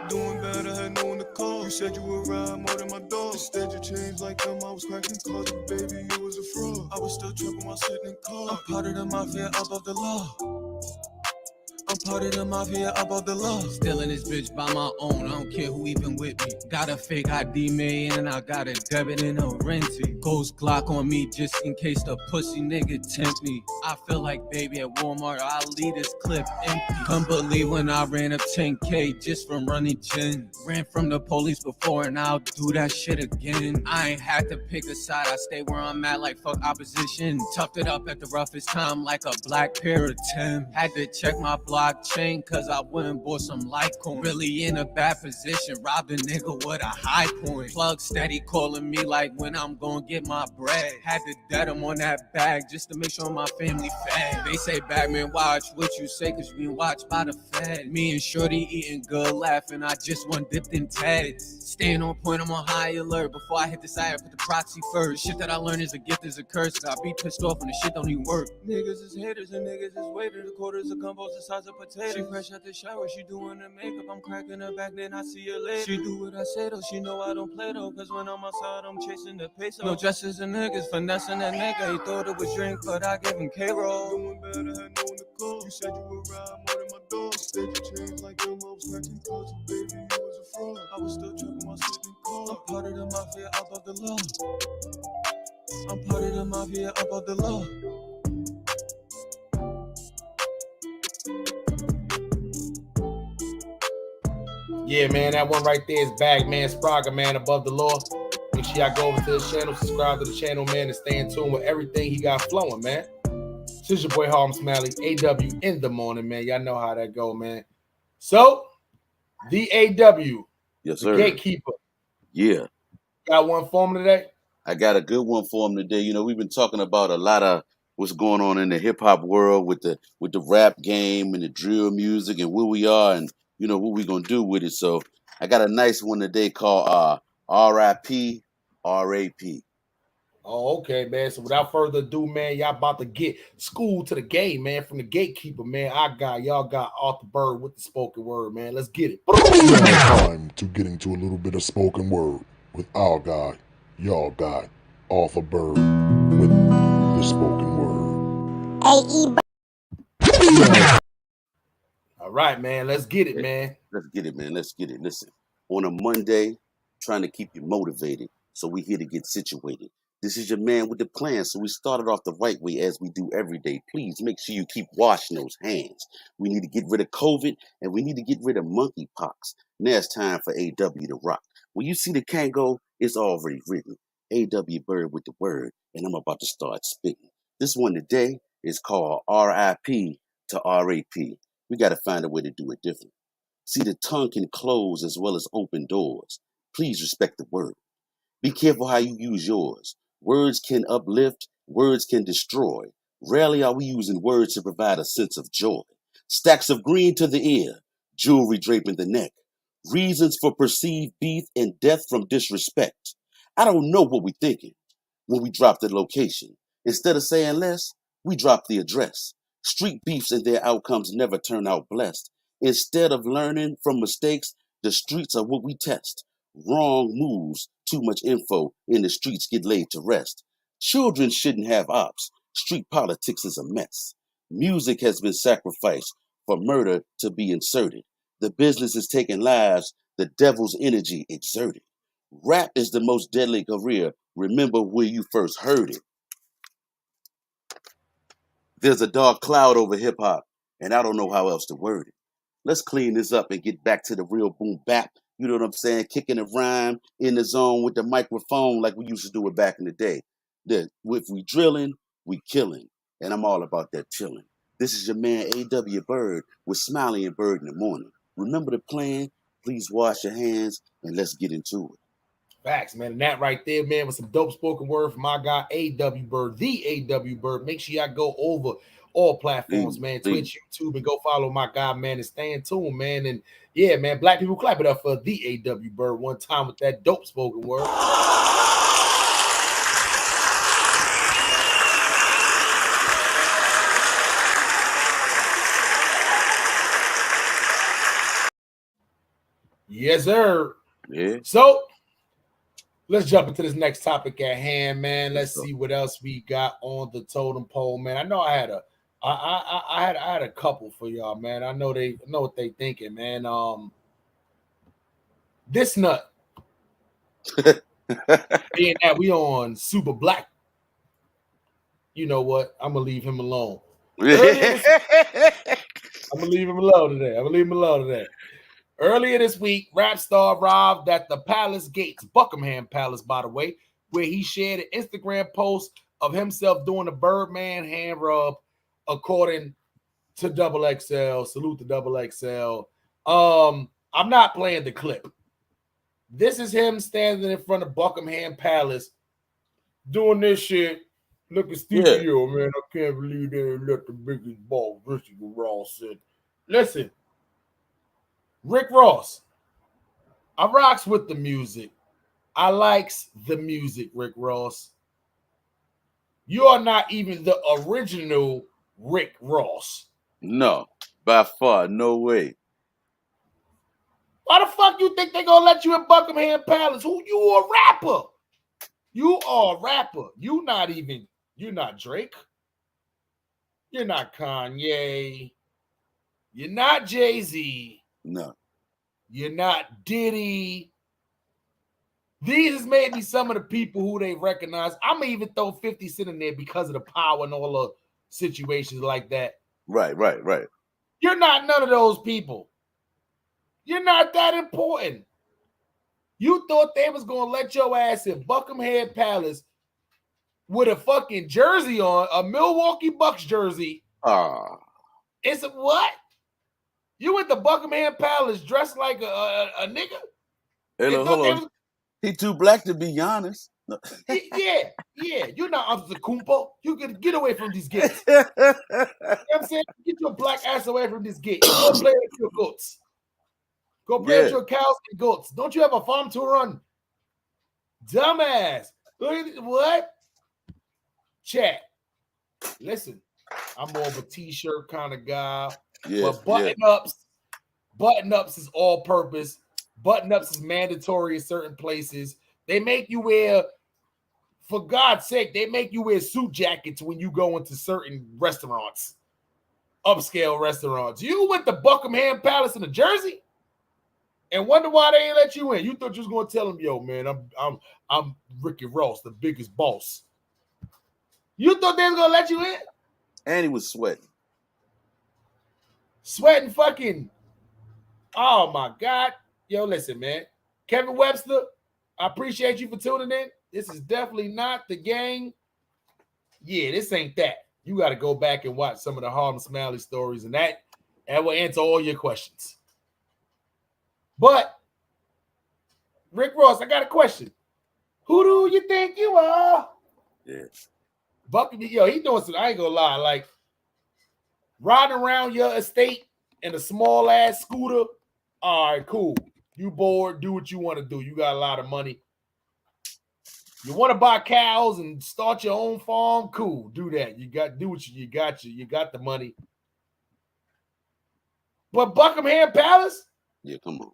Doing bad, I had no one to call. You said you would ride more than my dog. Instead, you changed like them. I was cracking cars, but baby, you was a fraud. I was still tripping while sitting in car. I'm part of the mafia above the law. I'm part of the mafia above the law. Stealing this bitch by my own. I don't care who even with me. Got a fake ID made and I got a debit and a renty. Ghost Glock on me just in case the pussy nigga tempt me. I feel like baby at Walmart. I'll leave this clip empty. Couldn't believe when I ran up 10K just from running gin. Ran from the police before and I'll do that shit again. I ain't had to pick a side. I stay where I'm at like fuck opposition. Toughed it up at the roughest time like a black pair of Tim. Had to check my blockchain cause I went and bought some Litecoin. Really in a bad position, robbed a nigga with a high point. Plug steady calling me like when I'm gonna get my bread. Had to debt him on that bag just to make sure my family fed. They say Bagman watch what you say cause you been watched by the Fed. Me and Shorty eating good laughing, I just won dipped in Ted. Staying on point, I'm on high alert. Before I hit the side, I put the proxy first. Shit that I learned is a gift, is a curse. I be pissed off when the shit don't even work. Niggas is haters and niggas is waiters. The quarters of combos the size of a potato. She fresh out the shower, she doing her makeup. I'm cracking her back, then I see her later. She do what I say though, she know I don't play though. Cause when I'm outside, I'm chasing the peso. No dresses and niggas, finessing that nigga. He thought it was drink, but I gave him K-roll. Doing better, had no one to call. You said you would ride more than my dog. Stage your chains like them, I was cracking calls. Baby, you was a fraud. I was still tripping my sleeping car. I'm part of the mafia, above the law. I'm part of the mafia, above the law. Yeah, man, that one right there is Bag Man Spraga, man, above the law. Make sure y'all go over to his channel, subscribe to the channel, man, and stay in tune with everything he got flowing, man. This is your boy Harlem Smiley, AW in the morning, man. Y'all know how that go, man. So, the AW, Yes, the sir. gatekeeper. Yeah. Got one for him today? I got a good one for him today. You know, we've been talking about a lot of what's going on in the hip hop world with the rap game and the drill music and where we are and you know what we gonna do with it. So I got a nice one today called R.I.P. R.A.P. Oh, okay, man. So without further ado, man, y'all about to get school to the game, man, from the gatekeeper, man. Y'all got Arthur Byrd with the spoken word, man. Let's get it. Time to get into a little bit of spoken word with our guy, y'all guy, Arthur Byrd with the spoken word. All right, man. Let's get it, man. Let's get it, man. Let's get it. Listen, on a Monday, trying to keep you motivated, so we here to get situated. This is your man with the plan, so we started off the right way as we do every day. Please make sure you keep washing those hands. We need to get rid of COVID, and we need to get rid of monkeypox. Now it's time for AW to rock. When you see the Kango, it's already written. AW Byrd with the word, and I'm about to start spitting. This one today is called RIP to RAP. We got to find a way to do it different. See, the tongue can close as well as open doors. Please respect the word. Be careful how you use yours. Words can uplift, words can destroy. Rarely are we using words to provide a sense of joy. Stacks of green to the ear, jewelry draping the neck. Reasons for perceived beef and death from disrespect. I don't know what we're thinking when we drop the location. Instead of saying less, we drop the address. Street beefs and their outcomes never turn out blessed. Instead of learning from mistakes, the streets are what we test. Wrong moves, too much info, in the streets get laid to rest. Children shouldn't have ops. Street politics is a mess. Music has been sacrificed for murder to be inserted. The business is taking lives, the devil's energy exerted. Rap is the most deadly career. Remember where you first heard it. There's a dark cloud over hip hop, and I don't know how else to word it. Let's clean this up and get back to the real boom bap. You know what I'm saying? Kicking a rhyme in the zone with the microphone like we used to do it back in the day. If we drilling, we killing. And I'm all about that chilling. This is your man A.W. Byrd with Smiley and Byrd in the morning. Remember the plan? Please wash your hands and let's get into it. Facts, man. And that right there, man, was some dope spoken word from my guy A.W. Byrd, the A.W. Byrd. Make sure y'all go over all platforms, man. Twitch, YouTube, and go follow my guy, man, and stay in tune, man. And yeah, man, black people clap it up for the A.W. Byrd one time with that dope spoken word. Yes, sir. Yeah. So let's jump into this next topic at hand, man. Let's see what else we got on the totem pole, man. I know I had a couple for y'all, man. I know what they thinking, man. This nut. Being that we on Super Black, you know what? I'm gonna leave him alone. I'm gonna leave him alone today. Earlier this week, rap star arrived at the Palace Gates, Buckingham Palace, by the way, where he shared an Instagram post of himself doing the Birdman hand rub, according to Double XL. Salute to Double XL. I'm not playing the clip. This is him standing in front of Buckingham Palace doing this shit. Looking stupid, man. I can't believe they let the biggest ball Richard Ross in. Listen. Rick Ross, I rocks with the music. I likes the music, Rick Ross. You are not even the original Rick Ross. No. By far, no way. Why the fuck you think they gonna let you in Buckingham Palace? Who you a rapper? You are a rapper. You're not Drake. You're not Kanye. You're not Jay-Z. No. You're not Diddy. These is maybe some of the people who they recognize. I'm gonna even throw 50 Cent in there because of the power and all the situations like that. Right. You're not none of those people. You're not that important. You thought they was gonna let your ass in Buckingham Palace with a fucking jersey on, a Milwaukee Bucks jersey. It's a what? You went to Buckingham Palace dressed like a nigga? Hey, look, hold on. He too black to be Giannis. No. Yeah. You're not Antetokounmpo. You can get away from these gates. You know what I'm saying? Get your black ass away from this gate. Go play with your goats. Go play with your cows and goats. Don't you have a farm to run? Dumbass. What? Chat. Listen, I'm more of a t-shirt kind of guy. But button-ups is all purpose. Button-ups is mandatory in certain places. They make you wear, for God's sake, they make you wear suit jackets when you go into certain restaurants, upscale restaurants. You went to Buckingham Palace in a jersey and wonder why they ain't let you in. You thought you was gonna tell them, yo, man, I'm Ricky Ross, the biggest boss. You thought they was gonna let you in? And he was sweating. Sweating fucking. Oh my God. Yo, listen, man. Kevin Webster, I appreciate you for tuning in. This is definitely not the gang. Yeah, this ain't that. You got to go back and watch some of the Harlem Smiley stories, and that will answer all your questions. But, Rick Ross, I got a question. Who do you think you are? Yeah. Bucky, yo, he doing some, I ain't gonna lie, like riding around your estate in a small ass scooter. All right, cool. You bored, do what you want to do. You got a lot of money. You want to buy cows and start your own farm? Cool, do that. You got the money. But Buckingham Palace? Yeah, come on.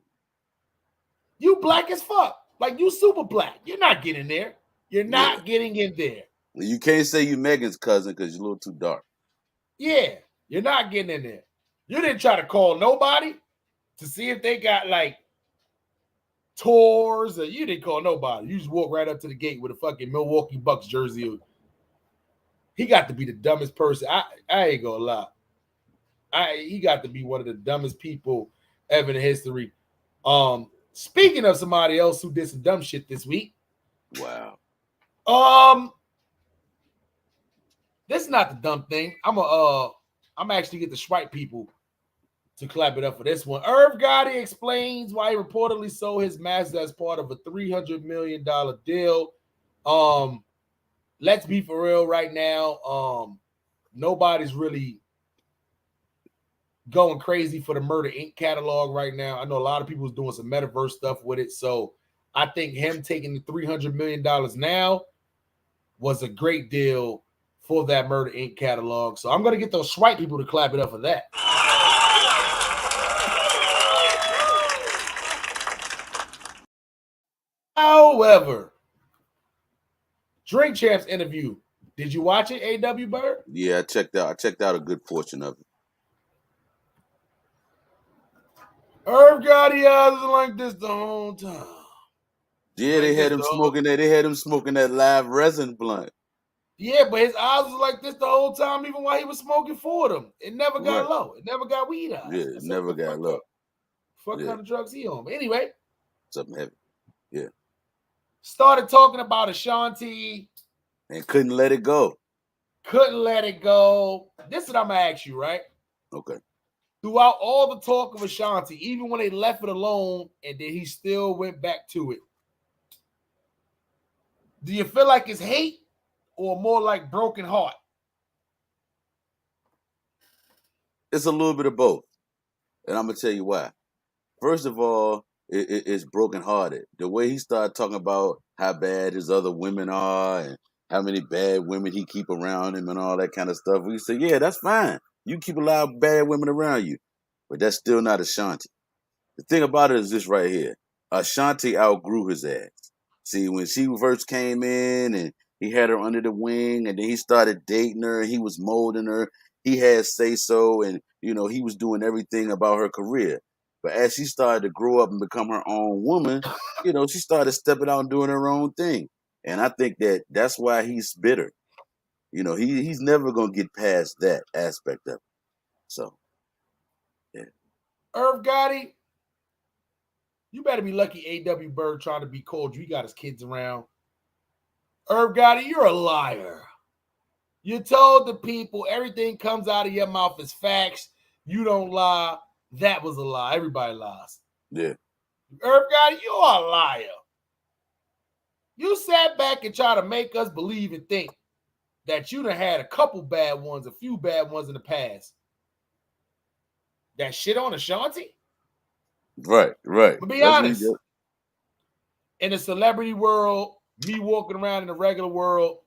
You black as fuck. Like you super black. You're not getting there. You're not getting in there. You can't say you Megan's cousin because you're a little too dark. Yeah, you're not getting in there. You didn't try to call nobody to see if they got like tours, or you didn't call nobody. You just walk right up to the gate with a fucking Milwaukee Bucks jersey. He got to be the dumbest person. I ain't gonna lie. He got to be one of the dumbest people ever in history. Speaking of somebody else who did some dumb shit this week. Wow. This is not the dumb thing. I'm actually get the Sprite people to clap it up for this one. Irv Gotti explains why he reportedly sold his master as part of a $300 million deal. Let's be for real right now. Nobody's really going crazy for the Murder Inc. catalog right now. I know a lot of people is doing some metaverse stuff with it. So I think him taking the $300 million now was a great deal for that Murder Inc. catalog. So I'm going to get those Sprite people to clap it up for that. However, Drink Champs interview. Did you watch it, A.W. Byrd? Yeah, I checked out a good portion of it. Irv Gotti eyes like this the whole time. Yeah, they had him smoking that. They had him smoking that live resin blunt. Yeah, but his eyes was like this the whole time, even while he was smoking for them. It never got low. It never got weed eyes. Yeah, it never got low. Fuck kind of drugs he on. But anyway. Something heavy. Yeah. Started talking about Ashanti. And couldn't let it go. Couldn't let it go. This is what I'm going to ask you, right? Okay. Throughout all the talk of Ashanti, even when they left it alone and then he still went back to it, do you feel like it's hate or more like broken heart? It's a little bit of both. And I'm going to tell you why. First of all, it's brokenhearted. The way he started talking about how bad his other women are and how many bad women he keep around him and all that kind of stuff. We say, yeah, that's fine. You keep a lot of bad women around you, but that's still not Ashanti. The thing about it is this right here. Ashanti outgrew his ass. See, when she first came in and he had her under the wing and then he started dating her and he was molding her, he had say-so and, you know, he was doing everything about her career. But as she started to grow up and become her own woman, you know, she started stepping out and doing her own thing. And I think that that's why he's bitter. You know, he's never going to get past that aspect of it. So, yeah. Irv Gotti, you better be lucky A.W. Byrd trying to be cold. You got his kids around. Irv Gotti, you're a liar. You told the people everything comes out of your mouth is facts. You don't lie. That was a lie. Everybody lies. Yeah. Irv Gotti, you are a liar. You sat back and tried to make us believe and think that you done had a couple bad ones, a few bad ones in the past. That shit on Ashanti? Right. But be honest, in the celebrity world, me walking around in the regular world,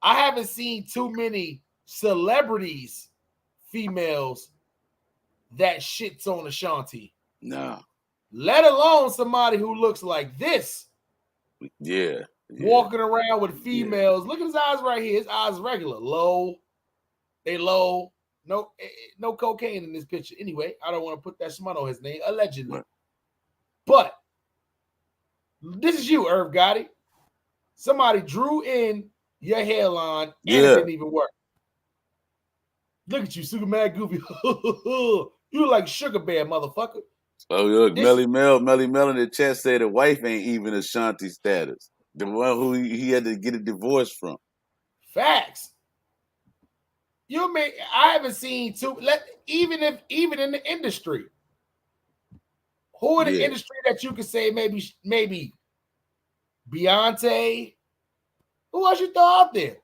I haven't seen too many celebrities, females, that shits on Ashanti. No. Let alone somebody who looks like this. Yeah. Walking around with females. Look at his eyes right here. His eyes regular. Low. They low. No cocaine in this picture. Anyway, I don't want to put that smut on his name, allegedly. Right. But this is you, Irv Gotti. Somebody drew in your hairline and it didn't even work. Look at you, super mad goofy. You look like Sugar Bear, motherfucker. Oh, look, Melly Mel in the chat said the wife ain't even Ashanti status. The one who he had to get a divorce from. Facts. I haven't seen even in the industry. Who in the industry that you could say maybe Beyonce? Who else you throw out there?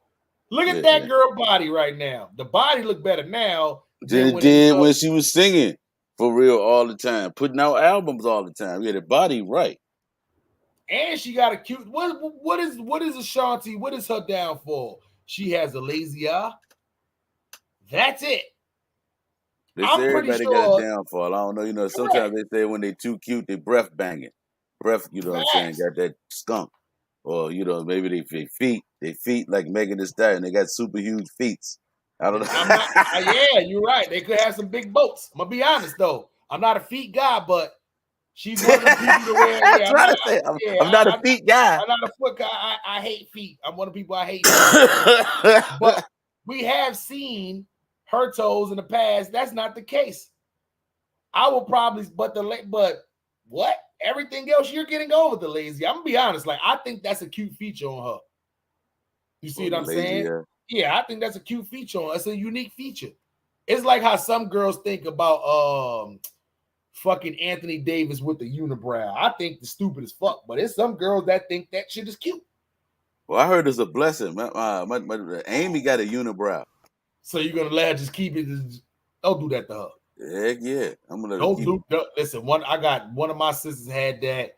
Look at that girl body right now. The body look better now than it did when she was singing for real all the time, putting out albums all the time. Yeah, the body right. And she got a cute. What is Ashanti? What is her downfall? She has a lazy eye. That's it. They say everybody got a downfall. I don't know. You know, sometimes they say when they too cute, they breath banging. Breath, you know what I'm saying, got that skunk. Or, you know, maybe they feet like Megan Thee Stallion. They got super huge feet. I don't know. Yeah, you're right. They could have some big boats. I'm gonna be honest though. I'm not a feet guy, but she's one of the people to wear. Yeah, I'm not a feet guy. I'm not a foot guy. I hate feet. I'm one of the people I hate feet. But we have seen her toes in the past. That's not the case. I will probably, but what? Everything else you're getting over the lazy. I'm gonna be honest. Like, I think that's a cute feature on her. You see what I'm saying? Yeah, I think that's a cute feature on her. It's a unique feature. It's like how some girls think about fucking Anthony Davis with the unibrow. I think the stupid as fuck, but it's some girls that think that shit is cute. Well, I heard it's a blessing. My Amy got a unibrow. So you're gonna let her just keep it? Don't do that to her. Heck yeah, I'm gonna. Listen, I got one of my sisters had that.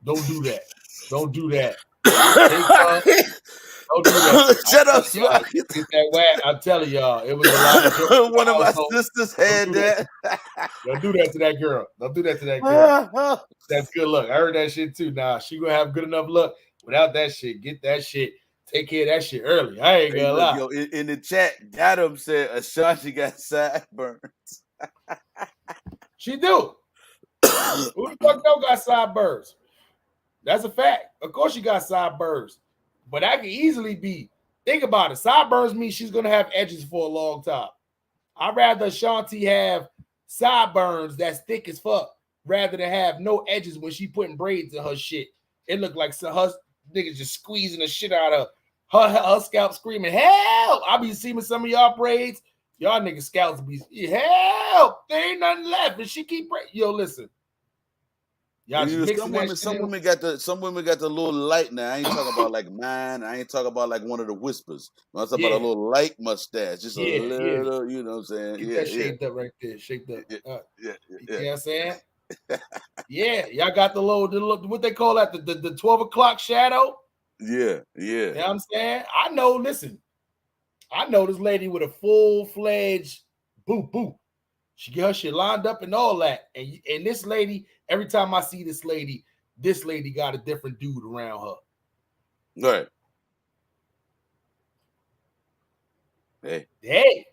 Don't do that. Don't do that. Don't do that. Shut up, Smiley. Get that whack. I'm telling y'all, it was a lot of one of my sisters had that. Don't do that to that girl. Don't do that to that girl. That's good luck. I heard that shit too. Nah, she gonna have good enough luck without that shit. Get that shit. Take care of that shit early. I ain't gonna lie. Yo, in the chat, Adam said Ashanti got sideburns. She do. Who the fuck don't got sideburns? That's a fact. Of course she got sideburns. But that could easily be. Think about it. Sideburns mean she's gonna have edges for a long time. I'd rather Ashanti have sideburns that's thick as fuck rather than have no edges when she putting braids in her shit. It looked like her niggas just squeezing the shit out of her scalp, screaming, help! I be seeing some of y'all braids. Y'all niggas scalps be help! There ain't nothing left. And she keep yo, listen. Y'all some women got the little light now. I ain't talking about like mine. I ain't talking about like one of the whispers. I'm talking about a little light mustache. Just a little, you know what I'm saying? Get that shaped up right there. Shaped up. Yeah. You know what I'm saying? Yeah, y'all got the little, what they call that, the 12 o'clock shadow. Yeah. You know what I'm saying? I know, listen, I know this lady with a full-fledged Boo, boo. She get her shit lined up and all that. And this lady, every time I see this lady got a different dude around her. Right. Hey,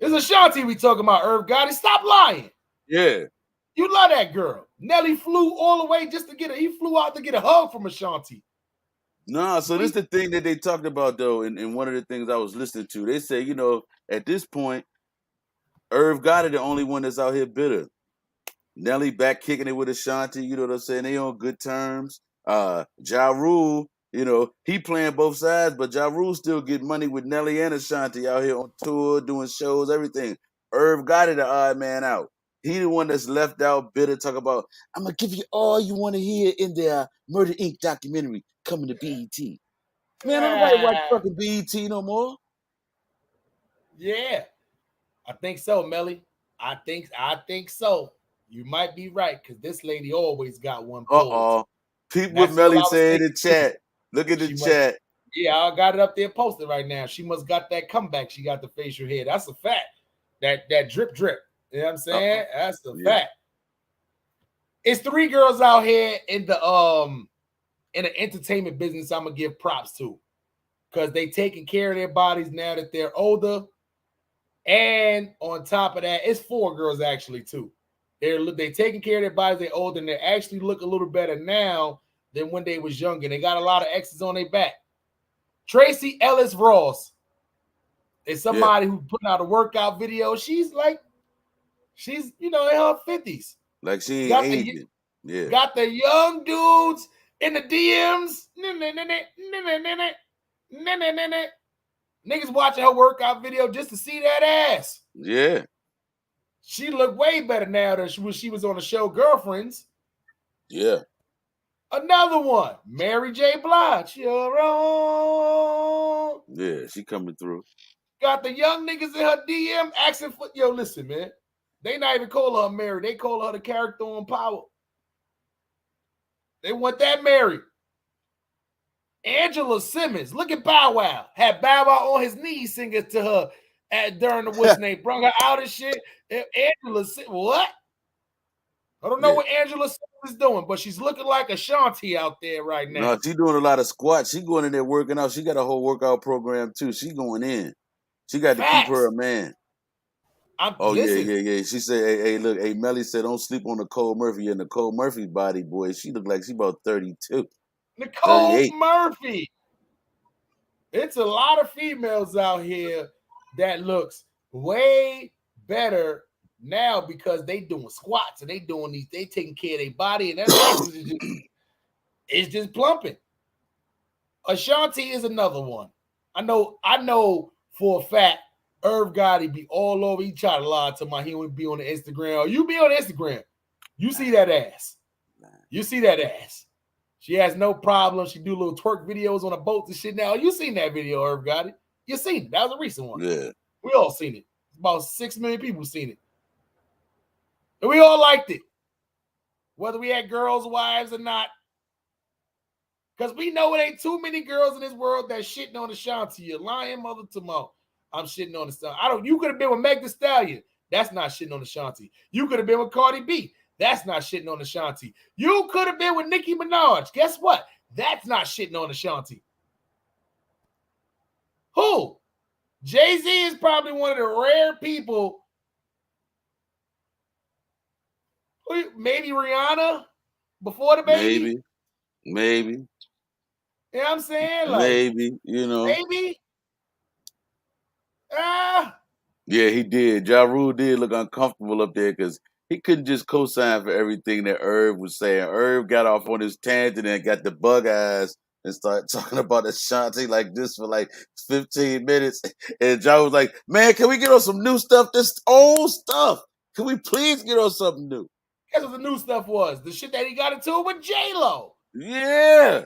this is Ashanti we talking about, Irv Gotti. Stop lying. Yeah. You love that girl. Nelly flew all the way just to get he flew out to get a hug from Ashanti. No, so this is the thing that they talked about though, and one of the things I was listening to. They say, you know, at this point, Irv Gotti the only one that's out here bitter. Nelly back kicking it with Ashanti, you know what I'm saying? They on good terms. Ja Rule, you know, he playing both sides, but Ja Rule still get money with Nelly and Ashanti out here on tour, doing shows, everything. Irv Gotti the odd man out. He the one that's left out bitter, talk about, I'm gonna give you all you want to hear in the Murder Inc. documentary coming to BET. Man, don't nobody watch fucking BET no more. Yeah, I think so, Melly. I think so. You might be right, because this lady always got one pulled. Peep what Melly said in the chat. Look at the chat. Yeah, I got it up there posted right now. She must got that comeback. She got the facial hair. That's a fact. That drip. You know what I'm saying? That's a fact. It's 3 girls out here in the entertainment business I'm gonna give props to, because they taking care of their bodies now that they're older. And on top of that, it's 4 girls actually too. They taking care of their bodies, they're older, and they actually look a little better now than when they was younger. They got a lot of X's on their back. Tracy Ellis Ross is somebody who put out a workout video. She's in her 50s. Like she ain't aging. Yeah. Got the young dudes in the DMs. Niggas watching her workout video just to see that ass. Yeah. She looked way better now than she was on the show Girlfriends. Yeah. Another one, Mary J. Blige. You're wrong. Yeah, she coming through. Got the young niggas in her DM asking for, yo, listen, man. They not even call her Mary. They call her the character on Power. They want that Mary. Angela Simmons, look at Bow Wow. Had Bow Wow on his knees singing to her during the what's name. Brung her out and shit. Angela Simmons, what? I don't know what Angela Simmons is doing, but she's looking like Ashanti out there right now. No, she doing a lot of squats. She going in there working out. She got a whole workout program too. She going in. She got to keep her a man. Yeah. She said, hey, look, hey, Melly said, don't sleep on Nicole Murphy. And Nicole Murphy body, boy, she look like she about 32. Nicole 38. Murphy. It's a lot of females out here that looks way better now because they doing squats and they taking care of their body, and that it's just plumping. Ashanti is another one. I know for a fact Irv Gotti be all over. He try to lie to my he would be on the Instagram. You be on Instagram. You see that ass. You see that ass. She has no problem. She do little twerk videos on a boat and shit. Now, you seen that video, Irv Gotti. You seen it. That was a recent one. Yeah. We all seen it. About 6 million people seen it. And we all liked it. Whether we had girls, wives, or not. Because we know it ain't too many girls in this world that shitting on Ashanti. You're lying, mother to mouth. I'm shitting on the You could have been with Meg Thee Stallion. That's not shitting on Ashanti. You could have been with Cardi B. That's not shitting on Ashanti. You could have been with Nicki Minaj. Guess what? That's not shitting on Ashanti. Who? Jay-Z is probably one of the rare people. Maybe Rihanna before the baby. Maybe. You know what I'm saying? Like, maybe, you know. Maybe. Yeah, he did. Ja Rule did look uncomfortable up there because he couldn't just co-sign for everything that Irv was saying. Irv got off on his tangent and got the bug eyes and started talking about Ashanti like this for like 15 minutes. And Ja was like, man, can we get on some new stuff? This old stuff. Can we please get on something new? Guess what the new stuff was? The shit that he got into with J-Lo. Yeah.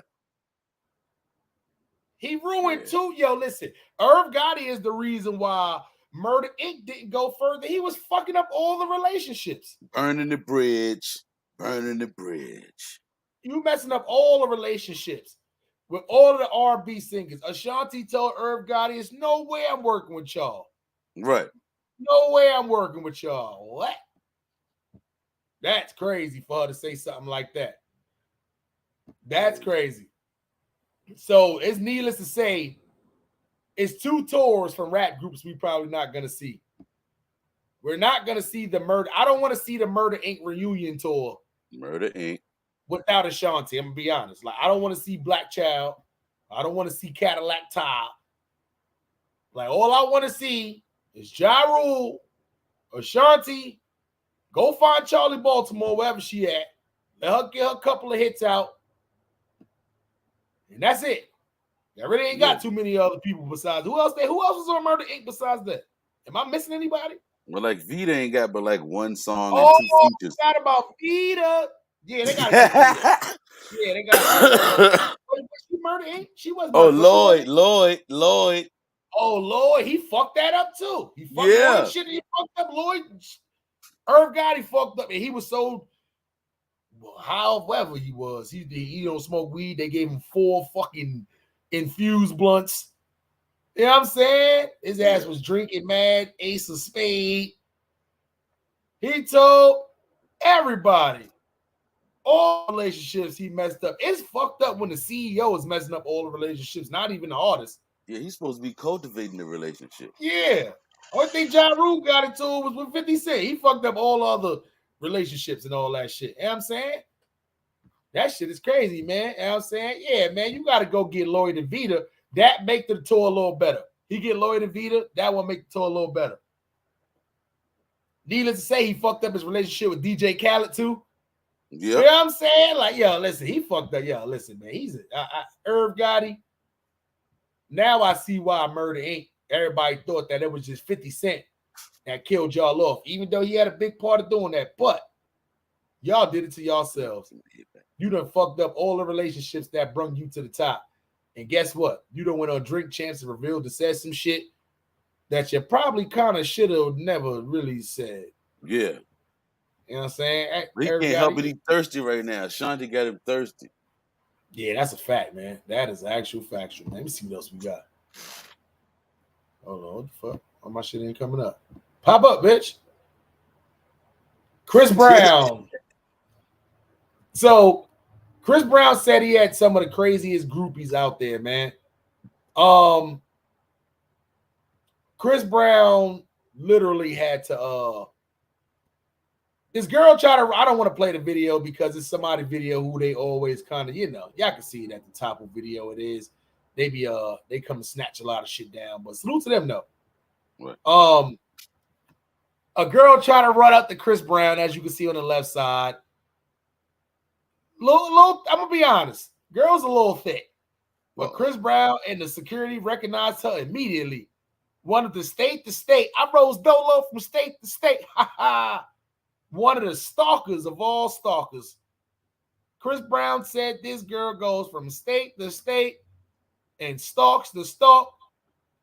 He ruined too. Yo, listen, Irv Gotti is the reason why Murder Inc. didn't go further. He was fucking up all the relationships. Burning the bridge. You messing up all the relationships with all of the R&B singers. Ashanti told Irv Gotti, "There's no way I'm working with y'all." Right. No way I'm working with y'all. What? That's crazy for her to say something like that. That's crazy. So it's needless to say, it's 2 tours from rap groups we probably not gonna see. We're not gonna see the Murder. I don't want to see the Murder Inc. reunion tour. Murder Inc. Without Ashanti. I'm gonna be honest. Like, I don't want to see Black Child. I don't want to see Cadillac Top. Like, all I want to see is Ja Rule, Ashanti. Go find Charlie Baltimore wherever she at. Let her get her couple of hits out, and that's it. I really ain't got too many other people besides. Who else was on Murder Inc. besides that? Am I missing anybody? Well, like Vita ain't got but like 1 song and Oh, 2 features. forgot about Vita. Yeah, they got to get Vita. Yeah, they got. Was she Murder Inc? She was. Oh, Lloyd. Oh, Lloyd, he fucked that up too. He fucked Yeah. shit. He fucked up Lloyd. Irv Gotti fucked up, and he was so. However he was, he don't smoke weed. They gave him 4 fucking infused blunts. You know what I'm saying? His ass was drinking mad, ace of spade. He told everybody all relationships he messed up. It's fucked up when the CEO is messing up all the relationships, not even the artist. Yeah, he's supposed to be cultivating the relationship. Yeah. Only thing Ja Rule got into it was with 50 Cent. He fucked up all other relationships and all that shit. You know what I'm saying? That shit is crazy, man. You know what I'm saying? Yeah, man, you got to go get Lloyd and Vita. That make the tour a little better. He get Lloyd and Vita, that will make the tour a little better. Needless to say, he fucked up his relationship with DJ Khaled too. Yeah. You know what I'm saying? Like, yo, listen, he fucked up. Yo, listen, man, he's Irv Gotti. Now I see why Murder Inc. Everybody thought that it was just 50 Cent that killed y'all off, even though he had a big part of doing that. But y'all did it to yourselves. You done fucked up all the relationships that brung you to the top. And guess what? You done went on Drink Champs and revealed to say some shit that you probably kind of should have never really said. Yeah. You know what I'm saying? He can't help it. He's thirsty right now. Shanti got him thirsty. Yeah, that's a fact, man. That is actual factual. Let me see what else we got. Hold on, what the fuck? Oh, my shit ain't coming up. Pop up, bitch. Chris Brown. So, Chris Brown said he had some of the craziest groupies out there, man. Chris Brown literally had to this girl tried to, I don't want to play the video because it's somebody video who they always kind of, y'all can see it at the top of the video. It is. They come and snatch a lot of shit down, but salute to them though. What? A girl tried to run up to Chris Brown, as you can see on the left side. I'm gonna be honest, girl's a little thick, but Chris Brown and the security recognized her immediately. One of the state to state. I rose dolo from state to state. Ha ha. One of the stalkers of all stalkers. Chris Brown said this girl goes from state to state and stalks to stalk.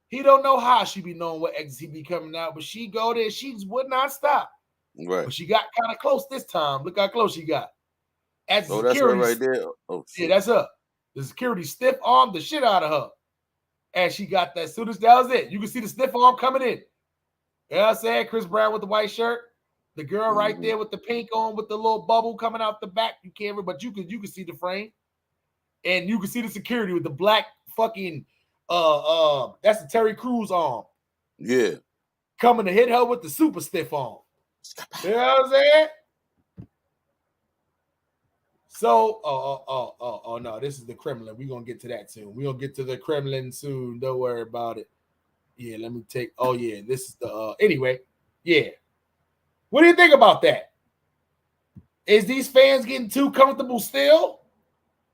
He don't know how she be knowing what exits he be coming out, but she go there. She just would not stop. Right. But she got kind of close this time. Look how close she got. That's her right there. Oh, shit. Yeah, that's her. The security stiff armed the shit out of her. And she got that. As soon as that was it, you can see the stiff arm coming in. You know what I'm saying? Chris Brown with the white shirt. The girl right there with the pink on with the little bubble coming out the back. You can't, but you can see the frame. And you can see the security with the black fucking that's the Terry Crews arm. Yeah. Coming to hit her with the super stiff arm. You know what I'm saying? So, oh no, this is the Kremlin. We're gonna get to that soon. We're gonna get to the Kremlin soon. Don't worry about it. Yeah, let me take. Oh, yeah, this is the anyway. Yeah. What do you think about that? Is these fans getting too comfortable still?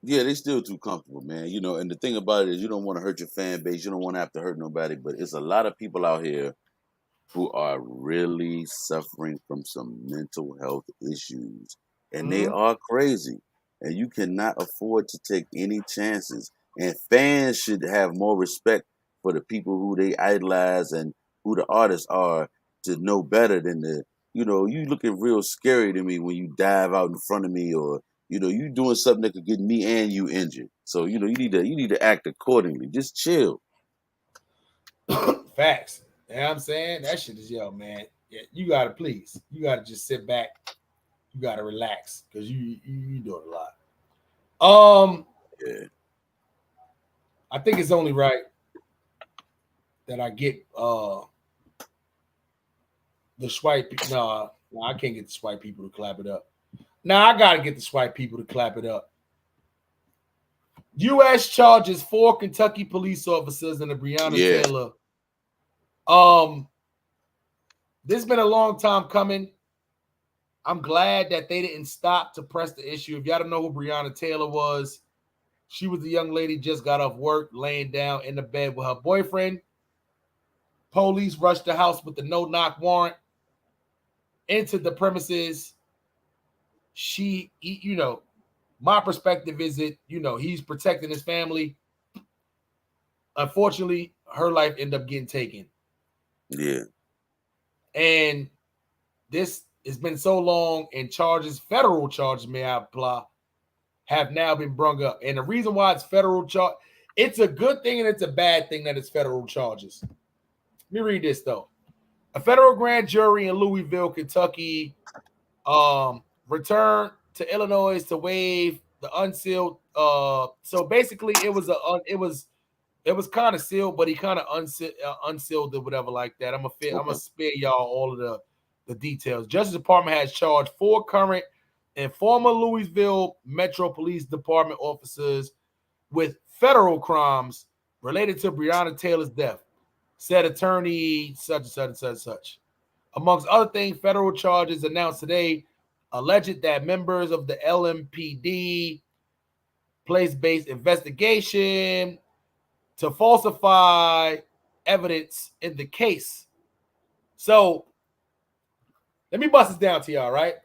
Yeah, they still too comfortable, man. And the thing about it is you don't want to hurt your fan base. You don't want to have to hurt nobody, but it's a lot of people out here who are really suffering from some mental health issues. And they are crazy. And you cannot afford to take any chances. And fans should have more respect for the people who they idolize and who the artists are to know better than you looking real scary to me when you dive out in front of me or, you doing something that could get me and you injured. So, you need to act accordingly. Just chill. Facts. You know what I'm saying? That shit is man. Yeah, you gotta please. You gotta just sit back. You gotta relax because you doing a lot. Yeah. I think it's only right that I get the swipe. No, I can't get the swipe people to clap it up. Now I gotta get the swipe people to clap it up. U.S. charges 4 Kentucky police officers and a Breonna Yeah. Taylor. This has been a long time coming. I'm glad that they didn't stop to press the issue. If y'all don't know who Breonna Taylor was, she was a young lady just got off work, laying down in the bed with her boyfriend. Police rushed the house with the no-knock warrant, entered the premises. My perspective is he's protecting his family. Unfortunately, her life ended up getting taken. Yeah. And this has been so long, and federal charges may I apply, have now been brung up. And the reason why it's federal charge, it's a good thing and it's a bad thing that it's federal charges. Let me read this though. A federal grand jury in Louisville, Kentucky, returned to Illinois to waive the unsealed. So basically, it was kind of sealed, but he kind of unsealed it, whatever like that. I'm gonna spare y'all all of the details. Justice Department has charged 4 current and former Louisville Metro Police Department officers with federal crimes related to Breonna Taylor's death, said attorney such and such and such and such. Amongst other things, federal charges announced today alleged that members of the LMPD place-based investigation to falsify evidence in the case. So let me bust this down to y'all, right?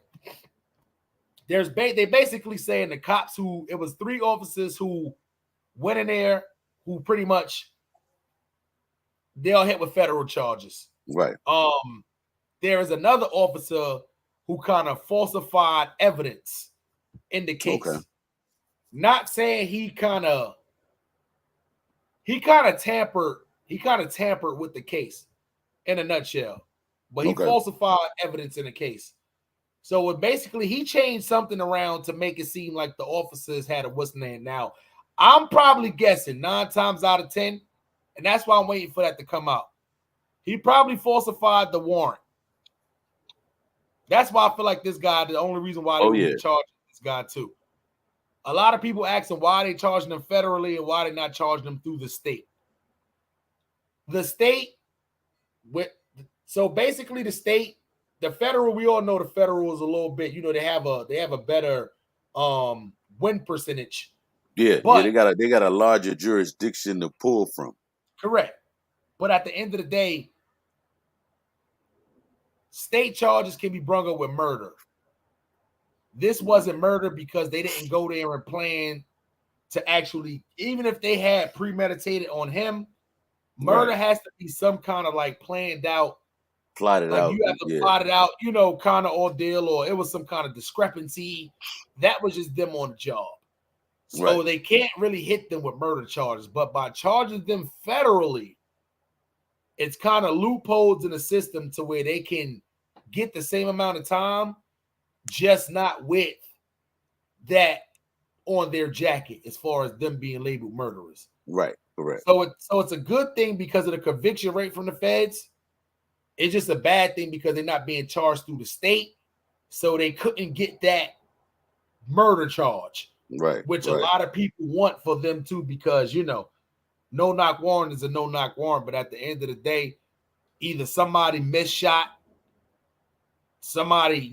They basically saying the cops it was 3 officers who went in there who pretty much they'll hit with federal charges. Right. There is another officer who kind of falsified evidence in the case. Okay. Not saying he kind of tampered with the case in a nutshell, but he falsified evidence in the case. So basically he changed something around to make it seem like the officers had a what's name. Now, I'm probably guessing 9 times out of 10, and that's why I'm waiting for that to come out. He probably falsified the warrant. That's why I feel like this guy, the only reason why they were charging this guy too. A lot of people asking why they charging them federally and why they not charging them through the state. So basically the state, the federal, we all know the federal is a little bit, they have a better win percentage. Yeah, they got a larger jurisdiction to pull from. Correct. But at the end of the day, state charges can be brung up with murder. This wasn't murder because they didn't go there and plan to actually, even if they had premeditated on him, murder has to be some kind of like planned out. Plotted out. You have to plot it out, kind of ordeal, or it was some kind of discrepancy. That was just them on the job. So they can't really hit them with murder charges. But by charging them federally, it's kind of loopholes in the system to where they can get the same amount of time, just not with that on their jacket as far as them being labeled murderers. Right, correct. So it's a good thing because of the conviction rate from the feds. It's just a bad thing because they're not being charged through the state. So they couldn't get that murder charge. Right. Which a lot of people want for them too, because no-knock warrant is a no-knock warrant, but at the end of the day, either somebody misshot, somebody,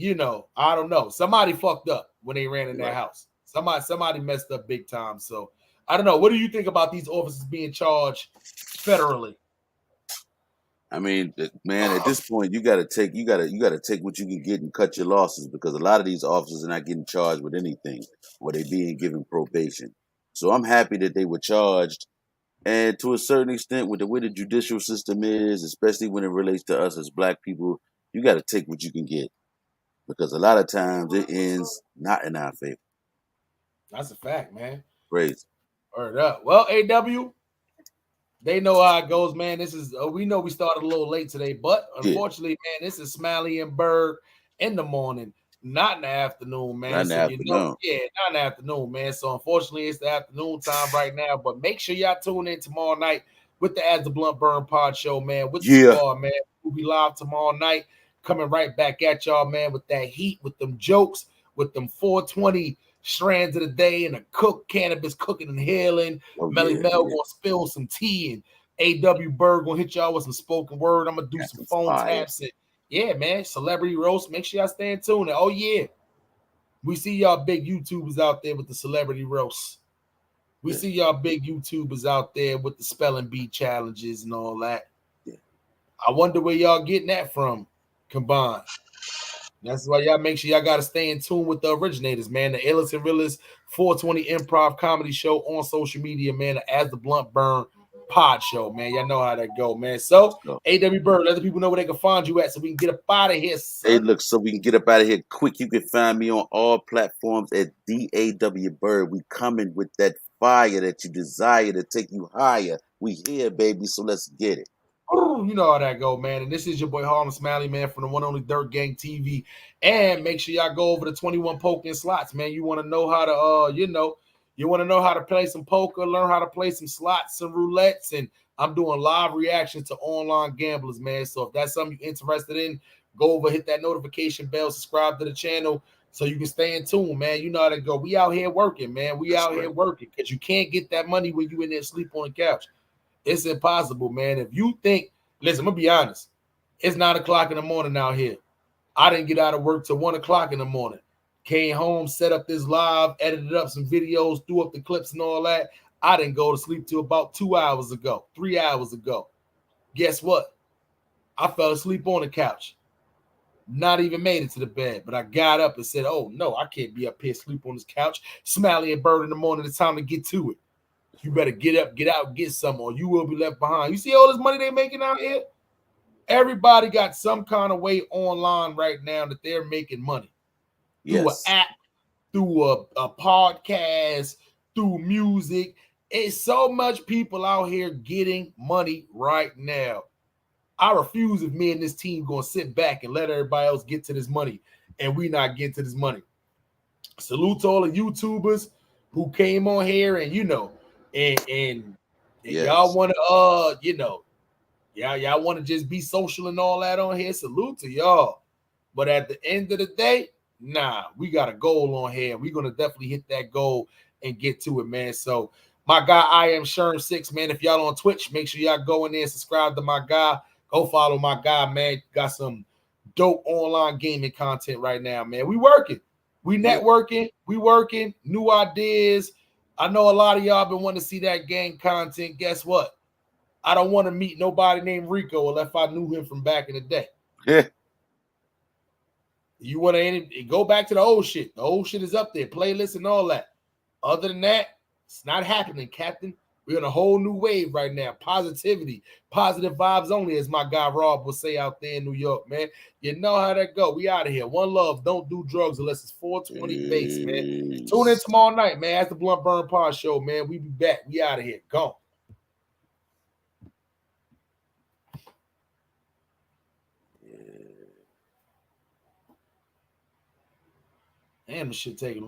I don't know, somebody fucked up when they ran in their house. Somebody messed up big time. So I don't know. What do you think about these officers being charged federally? I mean, man, at this point, you gotta take what you can get and cut your losses, because a lot of these officers are not getting charged with anything, or they being given probation. So I'm happy that they were charged, and to a certain extent, with the way the judicial system is, especially when it relates to us as Black people, you got to take what you can get, because a lot of times it ends not in our favor. That's a fact, man. Crazy. Word up. Well, AW, They know how it goes, man. This is we know we started a little late today, but Yeah. unfortunately, man, this is Smiley and Byrd in the morning, not in the afternoon, man. Not in the So you know, afternoon. yeah, not in the afternoon, man. So unfortunately, it's the afternoon time right now. But make sure y'all tune in tomorrow night with the As the Blunt Burn Pod Show, man. With the Yeah. squad, man. We'll be live tomorrow night, coming right back at y'all, man, with that heat, with them jokes, with them 420 strands of the day, and a cook cannabis cooking and healing. Melly Mel gonna spill some tea, and AW Byrd gonna hit y'all with some spoken word. I'm gonna do some phone taps, and yeah, man, celebrity roast. Make sure y'all stay in tune. And oh yeah, we see y'all big YouTubers out there with the celebrity roast. We see y'all big YouTubers out there with the spelling bee challenges and all that. I wonder where y'all getting that from combined. That's why y'all make sure y'all got to stay in tune with the originators, man. The illest and realest 420 improv comedy show on social media, man. The As the Blunt Burn pod show, man. Y'all know how that go, man. So, AW Byrd, let the people know where they can find you at so we can get up out of here, son. Hey, look, so we can get up out of here quick. You can find me on all platforms at DAW Byrd. We coming with that fire that you desire to take you higher. We here, baby, so let's get it. You know how that go, man. And this is your boy Harlem Smiley, man, from the one only Dirt Gang TV. And make sure y'all go over to 21 Poker Slots, man. You want to know how to, you want to know how to play some poker, learn how to play some slots, some roulettes, and I'm doing live reactions to online gamblers, man. So if that's something you're interested in, go over, hit that notification bell, subscribe to the channel so you can stay in tune, man. You know how to go. We out here working, man. We out here working because you can't get that money when you in there sleep on the couch. It's impossible, man. If you think, listen, I'm gonna be honest. It's 9 o'clock in the morning out here. I didn't get out of work till 1 o'clock in the morning. Came home, set up this live, edited up some videos, threw up the clips and all that. I didn't go to sleep till about 2 hours ago, 3 hours ago. Guess what? I fell asleep on the couch. Not even made it to the bed, but I got up and said, oh no, I can't be up here sleep on this couch. Smiley and Byrd in the morning. It's time to get to it. You better get up, get out, get some, or you will be left behind. You see all this money they making out here? Everybody got some kind of way online right now that they're making money. Through an app, through a podcast, through music. It's so much people out here getting money right now. I refuse if me and this team going to sit back and let everybody else get to this money and we not get to this money. Salute to all the YouTubers who came on here and, and y'all want to y'all want to just be social and all that on here. Salute to y'all. But at the end of the day, nah, we got a goal on here. We're gonna definitely hit that goal and get to it, man. So my guy, I am Sherm6, man. If y'all on Twitch, make sure y'all go in there and subscribe to my guy. Go follow my guy, man. Got some dope online gaming content right now, man. We working. We networking. We working. New ideas. I know a lot of y'all been wanting to see that game content. Guess what? I don't want to meet nobody named Rico unless I knew him from back in the day. Yeah. You want to go back to the old shit. The old shit is up there, playlists and all that. Other than that, it's not happening, Captain. We're in a whole new wave right now. Positivity, positive vibes only, as my guy Rob will say out there in New York, man. You know how that go. We out of here. One love. Don't do drugs unless it's 420 base, man. Tune in tomorrow night, man. As the Blunt Burn Pod Show, man. We be back. We out of here. Gone. Damn, this shit taking